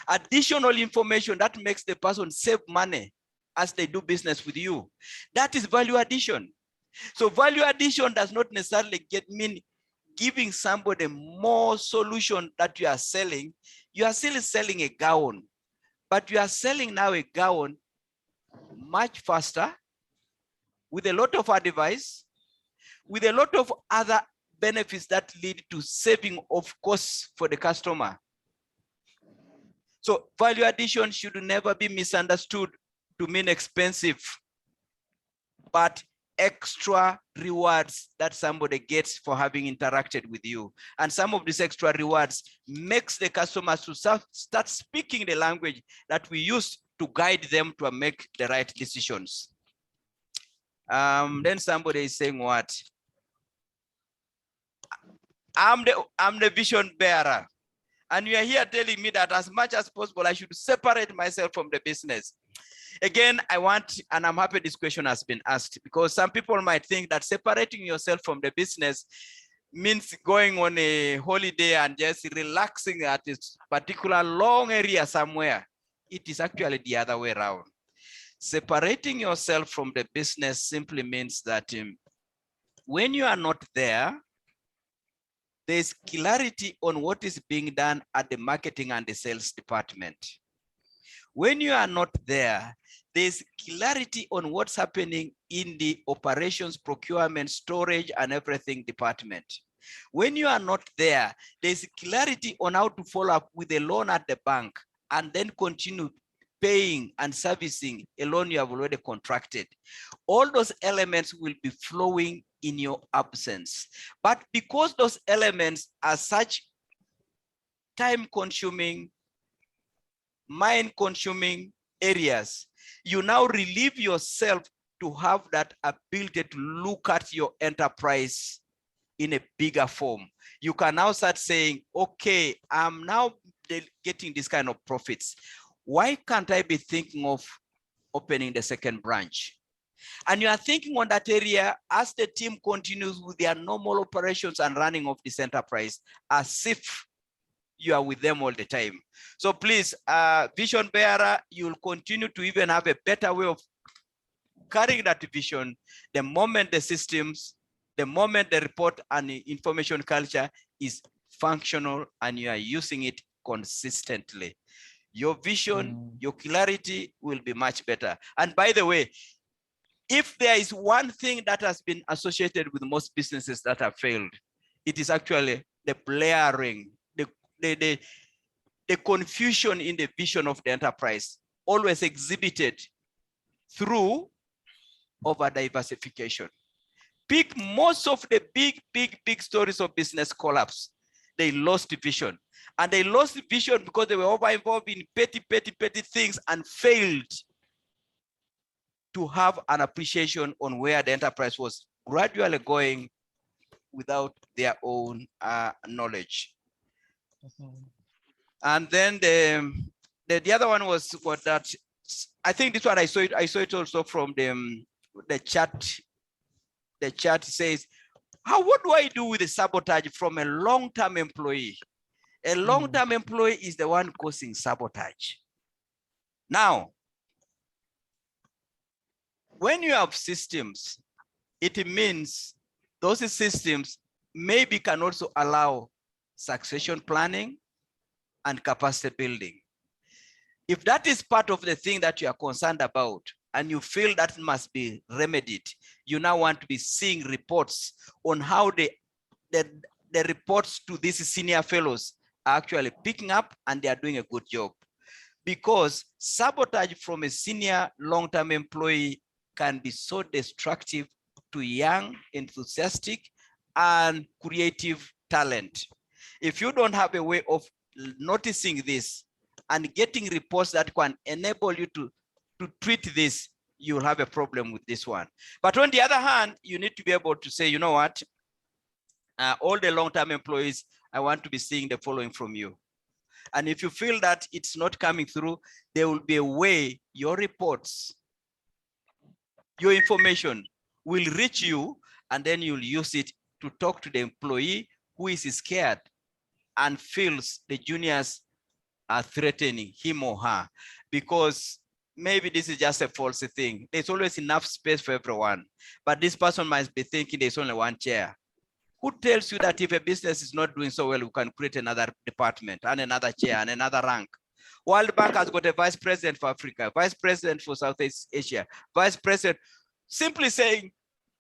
Additional information that makes the person save money as they do business with you. That is value addition. So value addition does not necessarily mean giving somebody more solution that you are selling. You are still selling a gown, but you are selling now a gown much faster with a lot of advice, with a lot of other benefits that lead to saving of costs for the customer. So value addition should never be misunderstood to mean expensive, but extra rewards that somebody gets for having interacted with you. And some of these extra rewards makes the customers to start speaking the language that we use to guide them to make the right decisions. Then somebody is saying what? I'm the vision bearer. And you are here telling me that as much as possible, I should separate myself from the business. Again, I want, and I'm happy this question has been asked, because some people might think that separating yourself from the business means going on a holiday and just relaxing at a particular long area somewhere. It is actually the other way around. Separating yourself from the business simply means that when you are not there, there's clarity on what is being done at the marketing and the sales department. When you are not there, there's clarity on what's happening in the operations, procurement, storage, and everything department. When you are not there, there's clarity on how to follow up with a loan at the bank and then continue paying and servicing a loan you have already contracted. All those elements will be flowing in your absence. But because those elements are such time-consuming, mind-consuming areas, you now relieve yourself to have that ability to look at your enterprise in a bigger form. You can now start saying, okay, I'm now getting this kind of profits. Why can't I be thinking of opening the second branch? And you are thinking on that area as the team continues with their normal operations and running of this enterprise, as if you are with them all the time. So please, vision bearer, you'll continue to even have a better way of carrying that vision the moment the systems, the moment the report and the information culture is functional and you are using it consistently. Your vision, your clarity will be much better. And by the way, if there is one thing that has been associated with most businesses that have failed, it is actually the blaring, the confusion in the vision of the enterprise, always exhibited through over diversification. Pick most of the big stories of business collapse. They lost vision. And they lost vision because they were over involved in petty things and failed to have an appreciation on where the enterprise was gradually going without their own knowledge. And then the other one was what that, I think this one I saw it also from the chat. The chat says, what do I do with the sabotage from a long-term employee? A long-term employee is the one causing sabotage. Now, when you have systems, it means those systems maybe can also allow succession planning and capacity building. If that is part of the thing that you are concerned about and you feel that must be remedied, you now want to be seeing reports on how the reports to these senior fellows are actually picking up and they are doing a good job. Because sabotage from a senior long-term employee can be so destructive to young, enthusiastic, and creative talent. If you don't have a way of noticing this and getting reports that can enable you to treat this, you'll have a problem with this one. But on the other hand, you need to be able to say, you know what, all the long-term employees, I want to be seeing the following from you. And if you feel that it's not coming through, there will be a way your reports, your information will reach you, and then you'll use it to talk to the employee who is scared and feels the juniors are threatening him or her, because maybe this is just a false thing. There's always enough space for everyone, but this person might be thinking there's only one chair. Who tells you that if a business is not doing so well, we can create another department and another chair and another rank? World Bank has got a vice president for Africa, vice president for Southeast Asia, vice president, simply saying,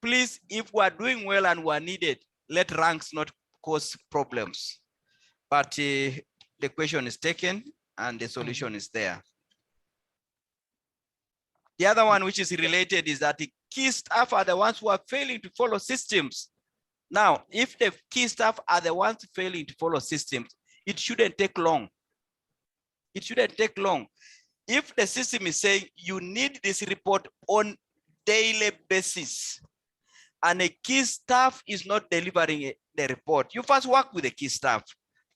please, if we are doing well and we are needed, let ranks not cause problems. But the question is taken and the solution is there. The other one which is related is that the key staff are the ones who are failing to follow systems. Now, if the key staff are the ones failing to follow systems, it shouldn't take long. It shouldn't take long. If the system is saying you need this report on daily basis, and a key staff is not delivering the report, you first work with the key staff.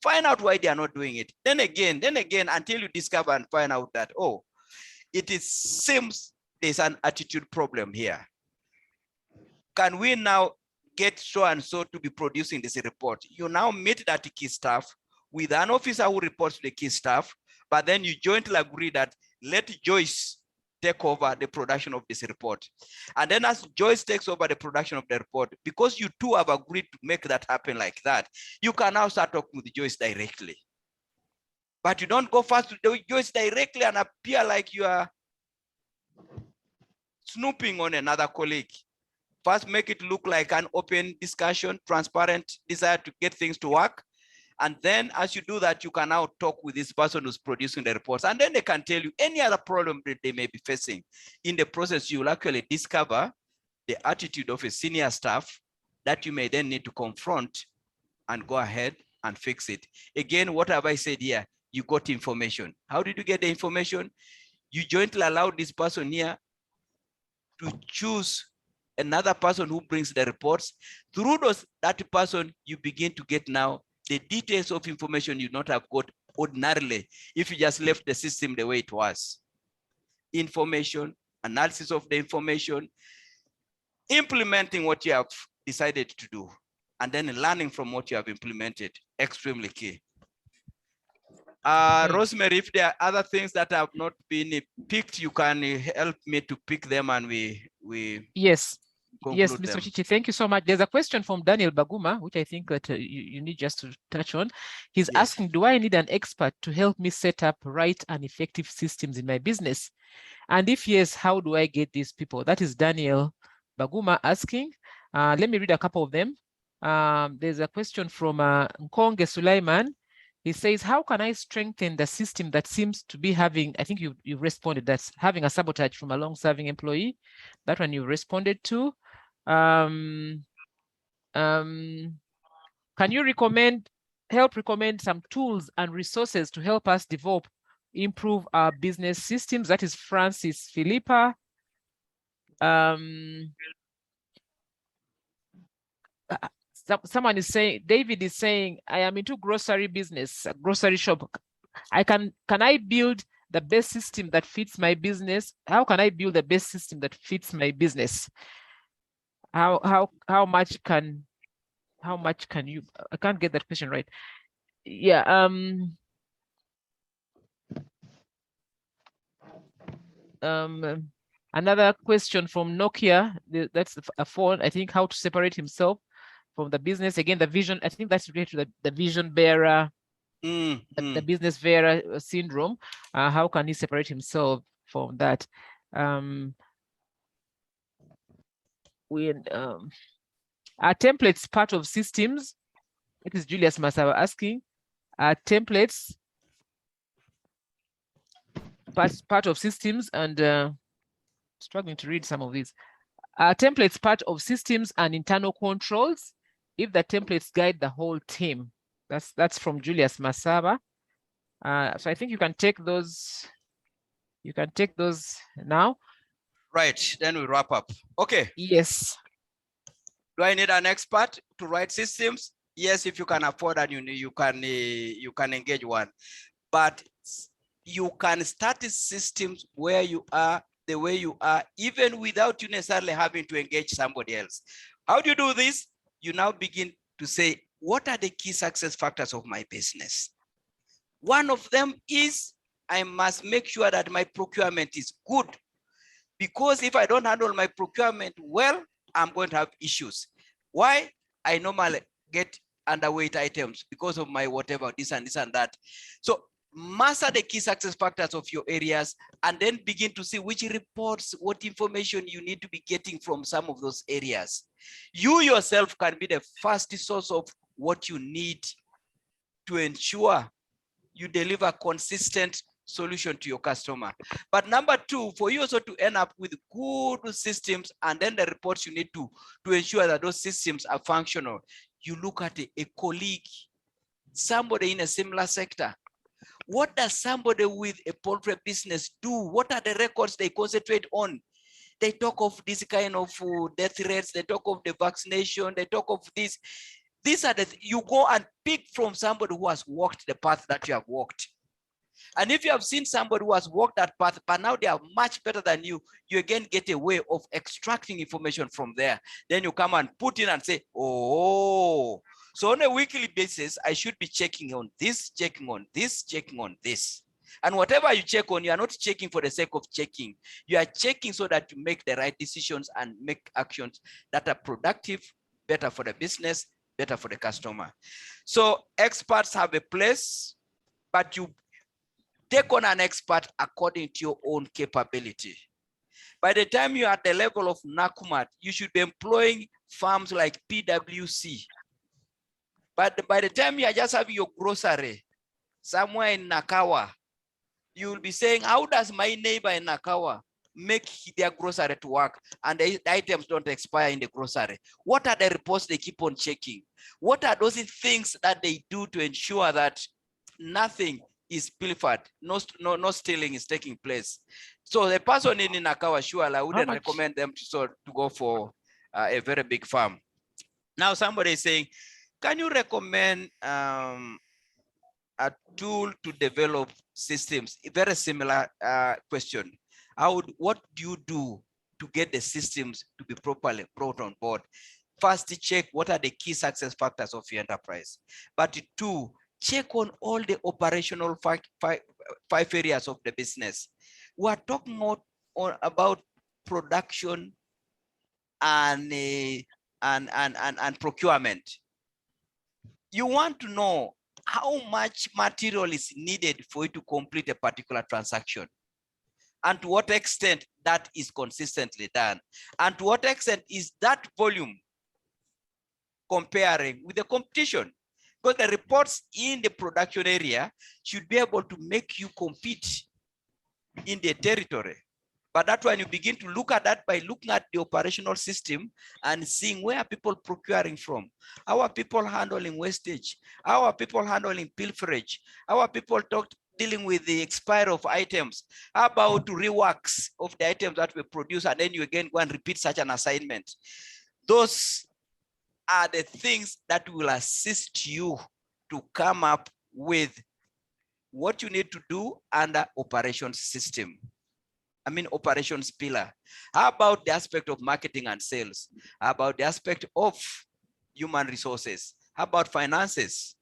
Find out why they are not doing it. Then again, until you discover and find out that, oh, seems there's an attitude problem here. Can we now get so and so to be producing this report? You now meet that key staff with an officer who reports to the key staff, but then you jointly agree that let Joyce take over the production of this report. And then as Joyce takes over the production of the report, because you two have agreed to make that happen like that, you can now start talking with Joyce directly. But you don't go first to Joyce directly and appear like you are snooping on another colleague. First, make it look like an open discussion, transparent desire to get things to work. And then as you do that, you can now talk with this person who's producing the reports. And then they can tell you any other problem that they may be facing. In the process, you will actually discover the attitude of a senior staff that you may then need to confront and go ahead and fix it. Again, what have I said here? You got information. How did you get the information? You jointly allowed this person here to choose another person who brings the reports. Through that person, you begin to get now the details of information you not have got ordinarily if you just left the system the way it was. Information, analysis of the information, implementing what you have decided to do, and then learning from what you have implemented, extremely key. Rosemary, if there are other things that have not been picked, you can help me to pick them and we yes. Yes, Mr. Mr. Ocici, thank you so much. There's a question from Daniel Baguma, which I think that you need just to touch on. He's asking, do I need an expert to help me set up right and effective systems in my business? And if yes, how do I get these people? That is Daniel Baguma asking. Let me read a couple of them. There's a question from Nkonge Sulaiman. He says, how can I strengthen the system that seems to be having, I think you responded, that's having a sabotage from a long-serving employee. That one you responded to. Can you help recommend some tools and resources to help us improve our business systems? That is Francis Philippa. Someone is saying, David is saying, I am into grocery business, a grocery shop. Can I build the best system that fits my business? How can I build the best system that fits my business? How much can you, I can't get that question right. Yeah. Another question from Nokia, that's a phone, I think, how to separate himself from the business. Again, the vision, I think that's related to the vision bearer, the business bearer syndrome. How can he separate himself from that? Are templates part of systems? It is Julius Masawa asking. Are templates part of systems? And struggling to read some of these. Templates part of systems and internal controls if the templates guide the whole team. That's from Julius Masaba. So I think you can take those. You can take those now. Right, then we wrap up. Okay. Yes. Do I need an expert to write systems? Yes, if you can afford and you can engage one. But you can start systems where you are, the way you are, even without you necessarily having to engage somebody else. How do you do this? You now begin to say, what are the key success factors of my business? One of them is I must make sure that my procurement is good, because if I don't handle my procurement well, I'm going to have issues. Why? I normally get underweight items because of my whatever, this and that. So master the key success factors of your areas and then begin to see which reports, what information you need to be getting from some of those areas. You yourself can be the first source of what you need to ensure you deliver consistent solution to your customer. But number two, for you also to end up with good systems and then the reports you need to ensure that those systems are functional, you look at a colleague, somebody in a similar sector. What does somebody with a poultry business do? What are the records they concentrate on? They talk of this kind of death rates, they talk of the vaccination, they talk of this. These are you go and pick from somebody who has walked the path that you have walked. And if you have seen somebody who has walked that path, but now they are much better than you, you again get a way of extracting information from there. Then you come and put in and say, oh, so on a weekly basis, I should be checking on this, checking on this, checking on this. And whatever you check on, you are not checking for the sake of checking. You are checking so that you make the right decisions and make actions that are productive, better for the business, better for the customer. So experts have a place, but you take on an expert according to your own capability. By the time you are at the level of NACUMAT, you should be employing firms like PwC. But by the time you are just having your grocery somewhere in Nakawa, you will be saying, how does my neighbor in Nakawa make their grocery to work and the items don't expire in the grocery? What are the reports they keep on checking? What are those things that they do to ensure that nothing is pilfered, no stealing is taking place? So the person in Nakawa, sure, I wouldn't recommend them to go for a very big farm. Now somebody is saying, can you recommend a tool to develop systems? A very similar question. What do you do to get the systems to be properly brought on board? First, check what are the key success factors of your enterprise. But two, check on all the operational five areas of the business. We are talking about production and procurement. You want to know how much material is needed for you to complete a particular transaction, and to what extent that is consistently done, and to what extent is that volume comparing with the competition. Because the reports in the production area should be able to make you compete in the territory. But that's when you begin to look at that by looking at the operational system and seeing where are people procuring from. How are people handling wastage? How are people handling pilferage? How are people dealing with the expire of items? How about reworks of the items that we produce and then you again go and repeat such an assignment? Those are the things that will assist you to come up with what you need to do under operations system. I mean, operations pillar. How about the aspect of marketing and sales? How about the aspect of human resources? How about finances?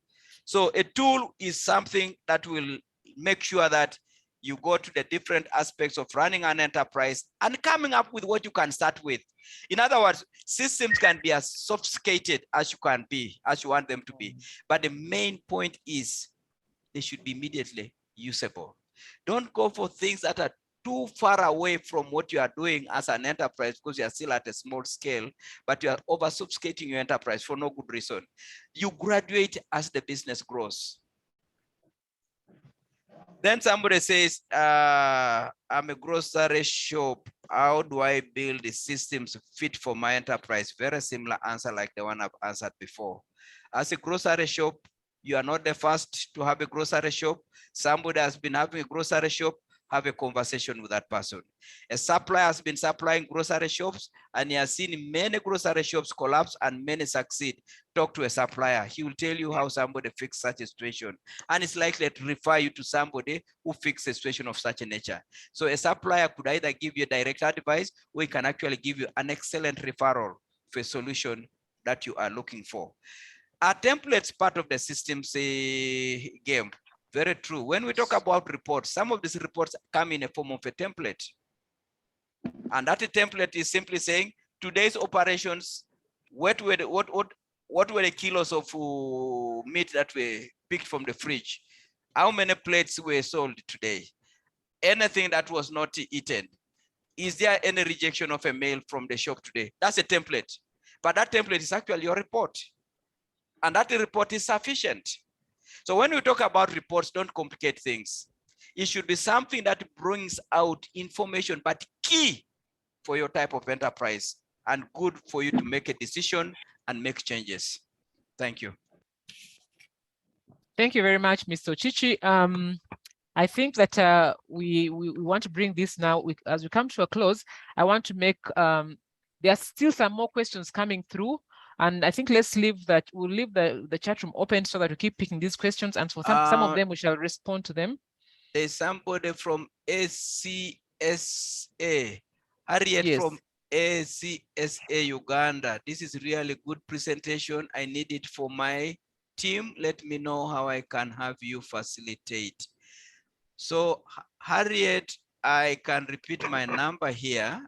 So a tool is something that will make sure that you go to the different aspects of running an enterprise and coming up with what you can start with. In other words, systems can be as sophisticated as you can be, as you want them to be. But the main point is they should be immediately usable. Don't go for things that are too far away from what you are doing as an enterprise because you are still at a small scale, but you are over sophisticating your enterprise for no good reason. You graduate as the business grows. Then somebody says, I'm a grocery shop. How do I build the systems fit for my enterprise? Very similar answer like the one I've answered before. As a grocery shop, you are not the first to have a grocery shop. Somebody has been having a grocery shop, have a conversation with that person. A supplier has been supplying grocery shops and he has seen many grocery shops collapse and many succeed. Talk to a supplier. He will tell you how somebody fixed such a situation. And it's likely to refer you to somebody who fixed a situation of such a nature. So a supplier could either give you direct advice or he can actually give you an excellent referral for a solution that you are looking for. Are templates part of the systems game? Very true. When we talk about reports, some of these reports come in a form of a template. And that template is simply saying today's operations, what were the kilos of meat that were picked from the fridge? How many plates were sold today? Anything that was not eaten? Is there any rejection of a mail from the shop today? That's a template. But that template is actually your report. And that report is sufficient. So when we talk about reports, don't complicate things. It should be something that brings out information, but key for your type of enterprise and good for you to make a decision and make changes. Thank you. Thank you very much, Mr. Ocici. I think that we want to bring this now. As we come to a close, I want to make, there are still some more questions coming through. And I think let's leave that, we'll leave the chat room open so that we keep picking these questions. And for some of them, we shall respond to them. There's somebody from ACSA, Harriet, yes, from ACSA Uganda. This is really good presentation. I need it for my team. Let me know how I can have you facilitate. So Harriet, I can repeat my number here,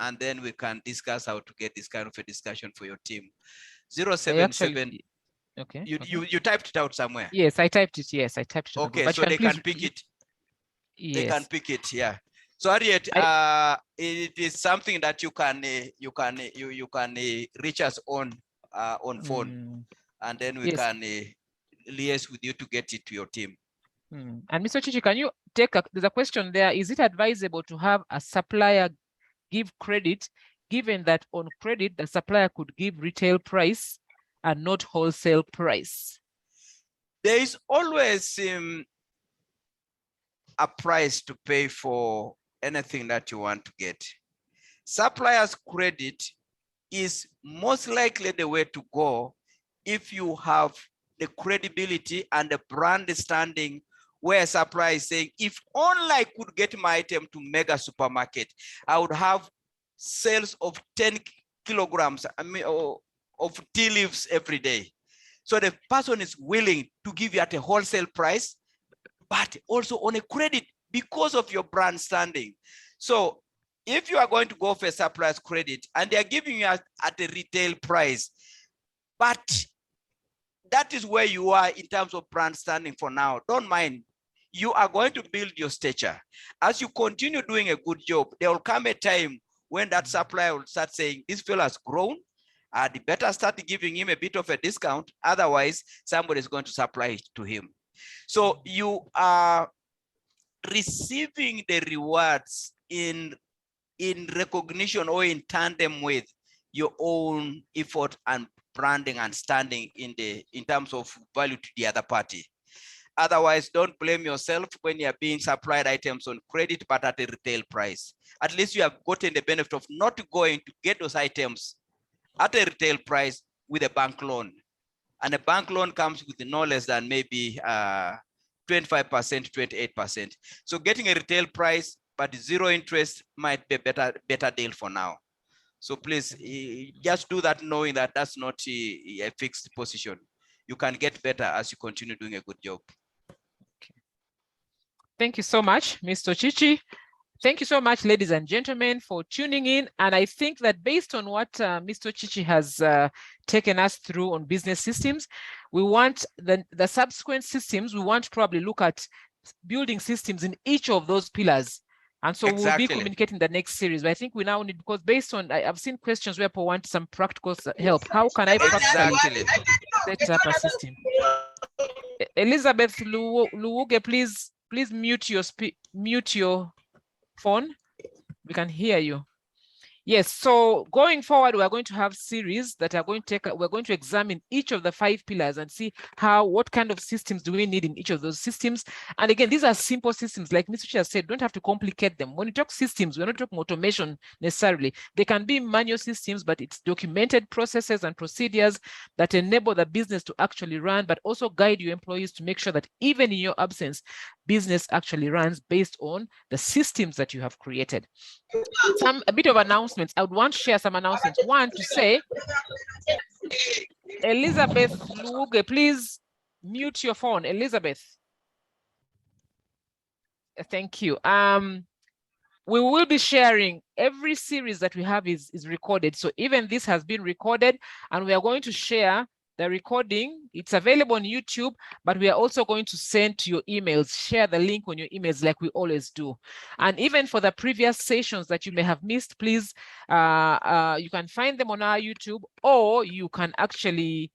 and then we can discuss how to get this kind of a discussion for your team. 077. Okay. You typed it out somewhere. Yes, I typed it. Yes, I typed it. Okay, so they can pick it. Yes. They can pick it. Yeah. So Harriet, it is something that you can reach us on phone, and then we can liaise with you to get it to your team. And Mr. Ocici, can you take there's a question there. Is it advisable to have a supplier give credit, given that on credit, the supplier could give retail price and not wholesale price? There is always a price to pay for anything that you want to get. Supplier's credit is most likely the way to go if you have the credibility and the brand standing, where supplier is saying, if only I could get my item to mega supermarket, I would have sales of 10 kilograms of tea leaves every day. So the person is willing to give you at a wholesale price, but also on a credit because of your brand standing. So if you are going to go for a supplier's credit and they are giving you at a retail price, but that is where you are in terms of brand standing for now, don't mind. You are going to build your stature. As you continue doing a good job, there will come a time when that supplier will start saying, this fellow has grown, I'd better start giving him a bit of a discount. Otherwise, somebody is going to supply it to him. So you are receiving the rewards in recognition or in tandem with your own effort and branding and standing in terms of value to the other party. Otherwise, don't blame yourself when you're being supplied items on credit, but at a retail price. At least you have gotten the benefit of not going to get those items at a retail price with a bank loan. And a bank loan comes with no less than maybe 25%, 28%. So getting a retail price, but zero interest might be a better deal for now. So please just do that knowing that that's not a fixed position. You can get better as you continue doing a good job. Okay. Thank you so much, Mr. Ocici. Thank you so much, ladies and gentlemen, for tuning in. And I think that based on what Mr. Ocici has taken us through on business systems, we want the subsequent systems, we want to probably look at building systems in each of those pillars. And so we'll be communicating the next series. But I think we now need, because based on, I've seen questions where people want some practical help. How can I practically set up a system? Elizabeth Luwuge, please please mute your phone. We can hear you. Yes, so going forward, we're going to have series that are going to we're going to examine each of the 5 pillars and see what kind of systems do we need in each of those systems. And again, these are simple systems, like Ms. Ocici has said, don't have to complicate them. When we talk systems, we're not talking automation necessarily. They can be manual systems, but it's documented processes and procedures that enable the business to actually run, but also guide your employees to make sure that even in your absence, business actually runs based on the systems that you have created. A bit of announcements. I would want to share some announcements. One, to say, Elizabeth Luge, please mute your phone. Elizabeth. Thank you. We will be sharing every series that we have is recorded. So even this has been recorded, and we are going to share the recording. It's available on YouTube, but we are also going to send to your emails, share the link on your emails like we always do. And even for the previous sessions that you may have missed, please, you can find them on our YouTube, or you can actually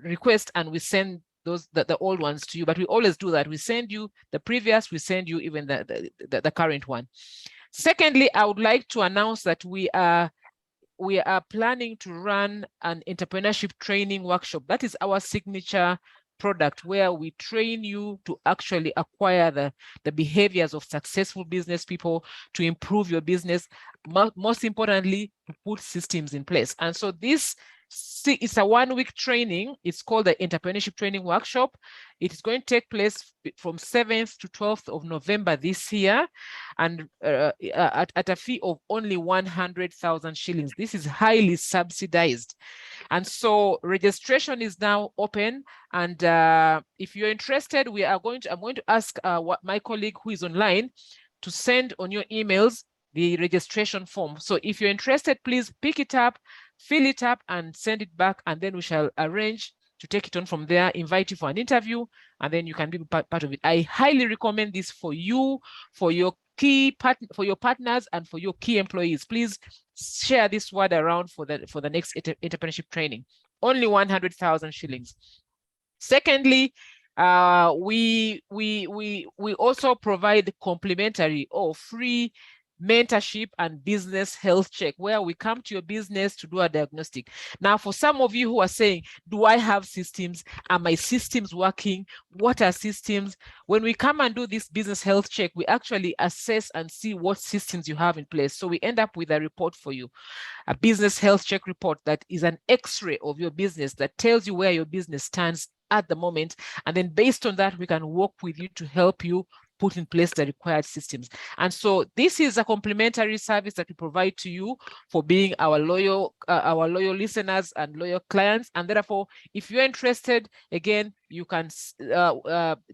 request and we send the old ones to you. But we always do that. We send you the previous, we send you even the current one. Secondly, I would like to announce that we are planning to run an entrepreneurship training workshop. That is our signature product, where we train you to actually acquire the behaviors of successful business people, to improve your business, most importantly, to put systems in place. And so this it's a 1-week training. It's called the Entrepreneurship Training Workshop. It is going to take place from 7th to 12th of November this year, and at a fee of only 100,000 shillings. This is highly subsidized. And so registration is now open. And if you're interested, I'm going to ask my colleague who is online to send on your emails the registration form. So if you're interested, please pick it up, fill it up, and send it back, and then we shall arrange to take it on from there, invite you for an interview, and then you can be part of it. I highly recommend this for you, for your partners, and for your key employees. Please share this word around for the next entrepreneurship training. Only 100,000 shillings. Secondly, we also provide complimentary or free mentorship and business health check, where we come to your business to do a diagnostic. Now, for some of you who are saying, do I have systems? Are my systems working? What are systems? When we come and do this business health check, we actually assess and see what systems you have in place. So we end up with a report for you, a business health check report that is an X-ray of your business that tells you where your business stands at the moment. And then based on that, we can work with you to help you put in place the required systems. And so this is a complimentary service that we provide to you for being our loyal listeners and loyal clients. And therefore, if you're interested, again, you can,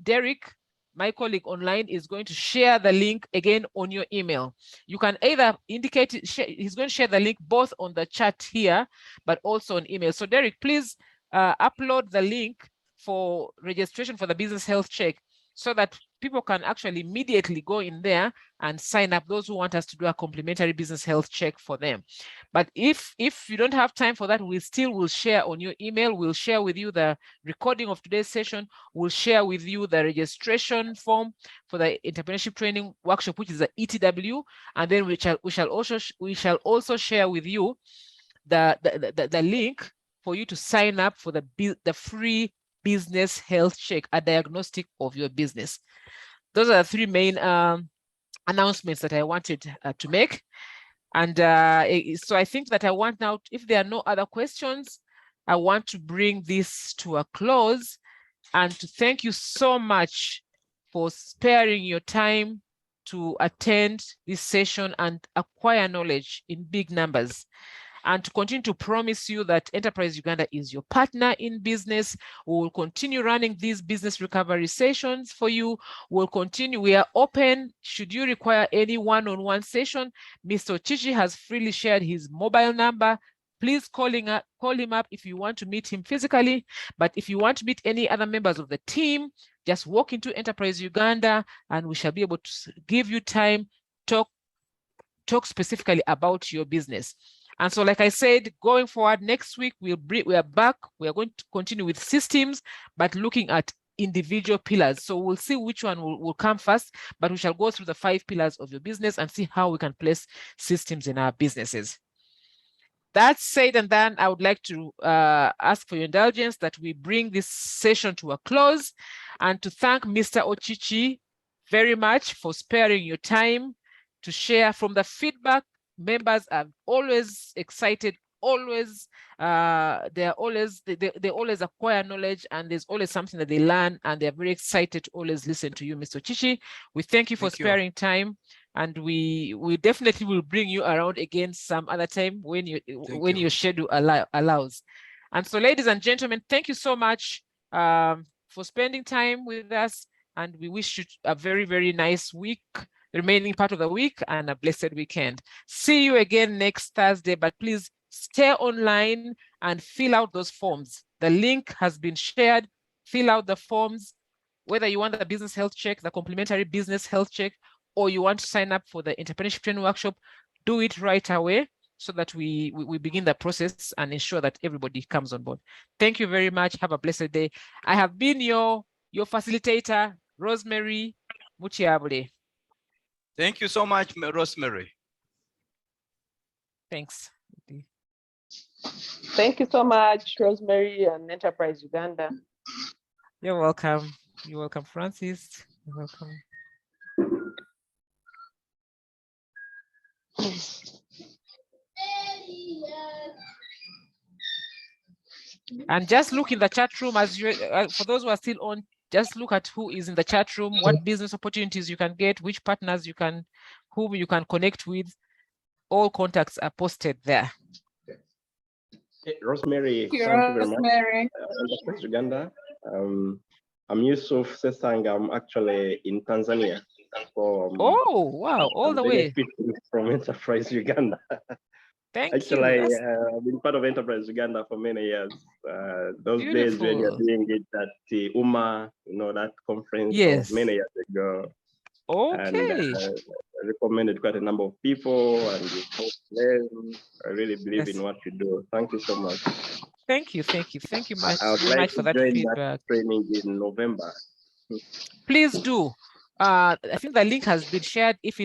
Derek, my colleague online, is going to share the link again on your email. You can either indicate, he's going to share the link both on the chat here, but also on email. So Derek, please upload the link for registration for the business health check, so that people can actually immediately go in there and sign up, those who want us to do a complimentary business health check for them. But if you don't have time for that, we still will share on your email. We'll share with you the recording of today's session. We'll share with you the registration form for the entrepreneurship training workshop, which is the ETW, and then we shall also share with you the link for you to sign up for the free business health check, a diagnostic of your business. Those are the 3 main announcements that I wanted to make. And so I think that I want now, if there are no other questions, I want to bring this to a close and to thank you so much for sparing your time to attend this session and acquire knowledge in big numbers, and to continue to promise you that Enterprise Uganda is your partner in business. We will continue running these business recovery sessions for you. We'll continue. We are open. Should you require any one-on-one session, Mr. Ocici has freely shared his mobile number. Please call him up if you want to meet him physically. But if you want to meet any other members of the team, just walk into Enterprise Uganda and we shall be able to give you time, talk specifically about your business. And so, like I said, going forward next week, we are back. We are going to continue with systems, but looking at individual pillars. So we'll see which one will come first, but we shall go through the 5 pillars of your business and see how we can place systems in our businesses. That said and done, I would like to ask for your indulgence that we bring this session to a close, and to thank Mr. Ocici very much for sparing your time to share from the feedback. Members are always excited, always they always acquire knowledge, and there's always something that they learn, and they're very excited to always listen to you, Mr. Ocici. We thank you for sparing time, and we definitely will bring you around again some other time when your schedule allows. And so, ladies and gentlemen, thank you so much for spending time with us, and we wish you a very, very nice week, the remaining part of the week, and a blessed weekend. See you again next Thursday, but please stay online and fill out those forms. The link has been shared. Fill out the forms, whether you want the business health check, the complimentary business health check, or you want to sign up for the entrepreneurship training workshop. Do it right away so that we begin the process and ensure that everybody comes on board. Thank you very much. Have a blessed day. I have been your facilitator, Rosemary Muchiabule. Thank you so much, Rosemary. Thanks. Thank you so much, Rosemary and Enterprise Uganda. You're welcome. You're welcome, Francis. You're welcome. And just look in the chat room as you, for those who are still on, just look at who is in the chat room, what business opportunities you can get, which partners you can, whom you can connect with. All contacts are posted there. Hey, Rosemary, thank you very much. Enterprise Uganda. I'm Yusuf Sesang. I'm actually in Tanzania. Oh, wow, all the way. From Enterprise Uganda. Thank actually, you. I've been part of Enterprise Uganda for many years. Those Beautiful. days when you're doing it at the UMA, you know, that conference yes. many years ago. Okay. And I recommended quite a number of people, and you helped them. I really believe in what you do. Thank you so much. Thank you much, I would very like much to for that join feedback. that training in November. Please do. I think the link has been shared. If it's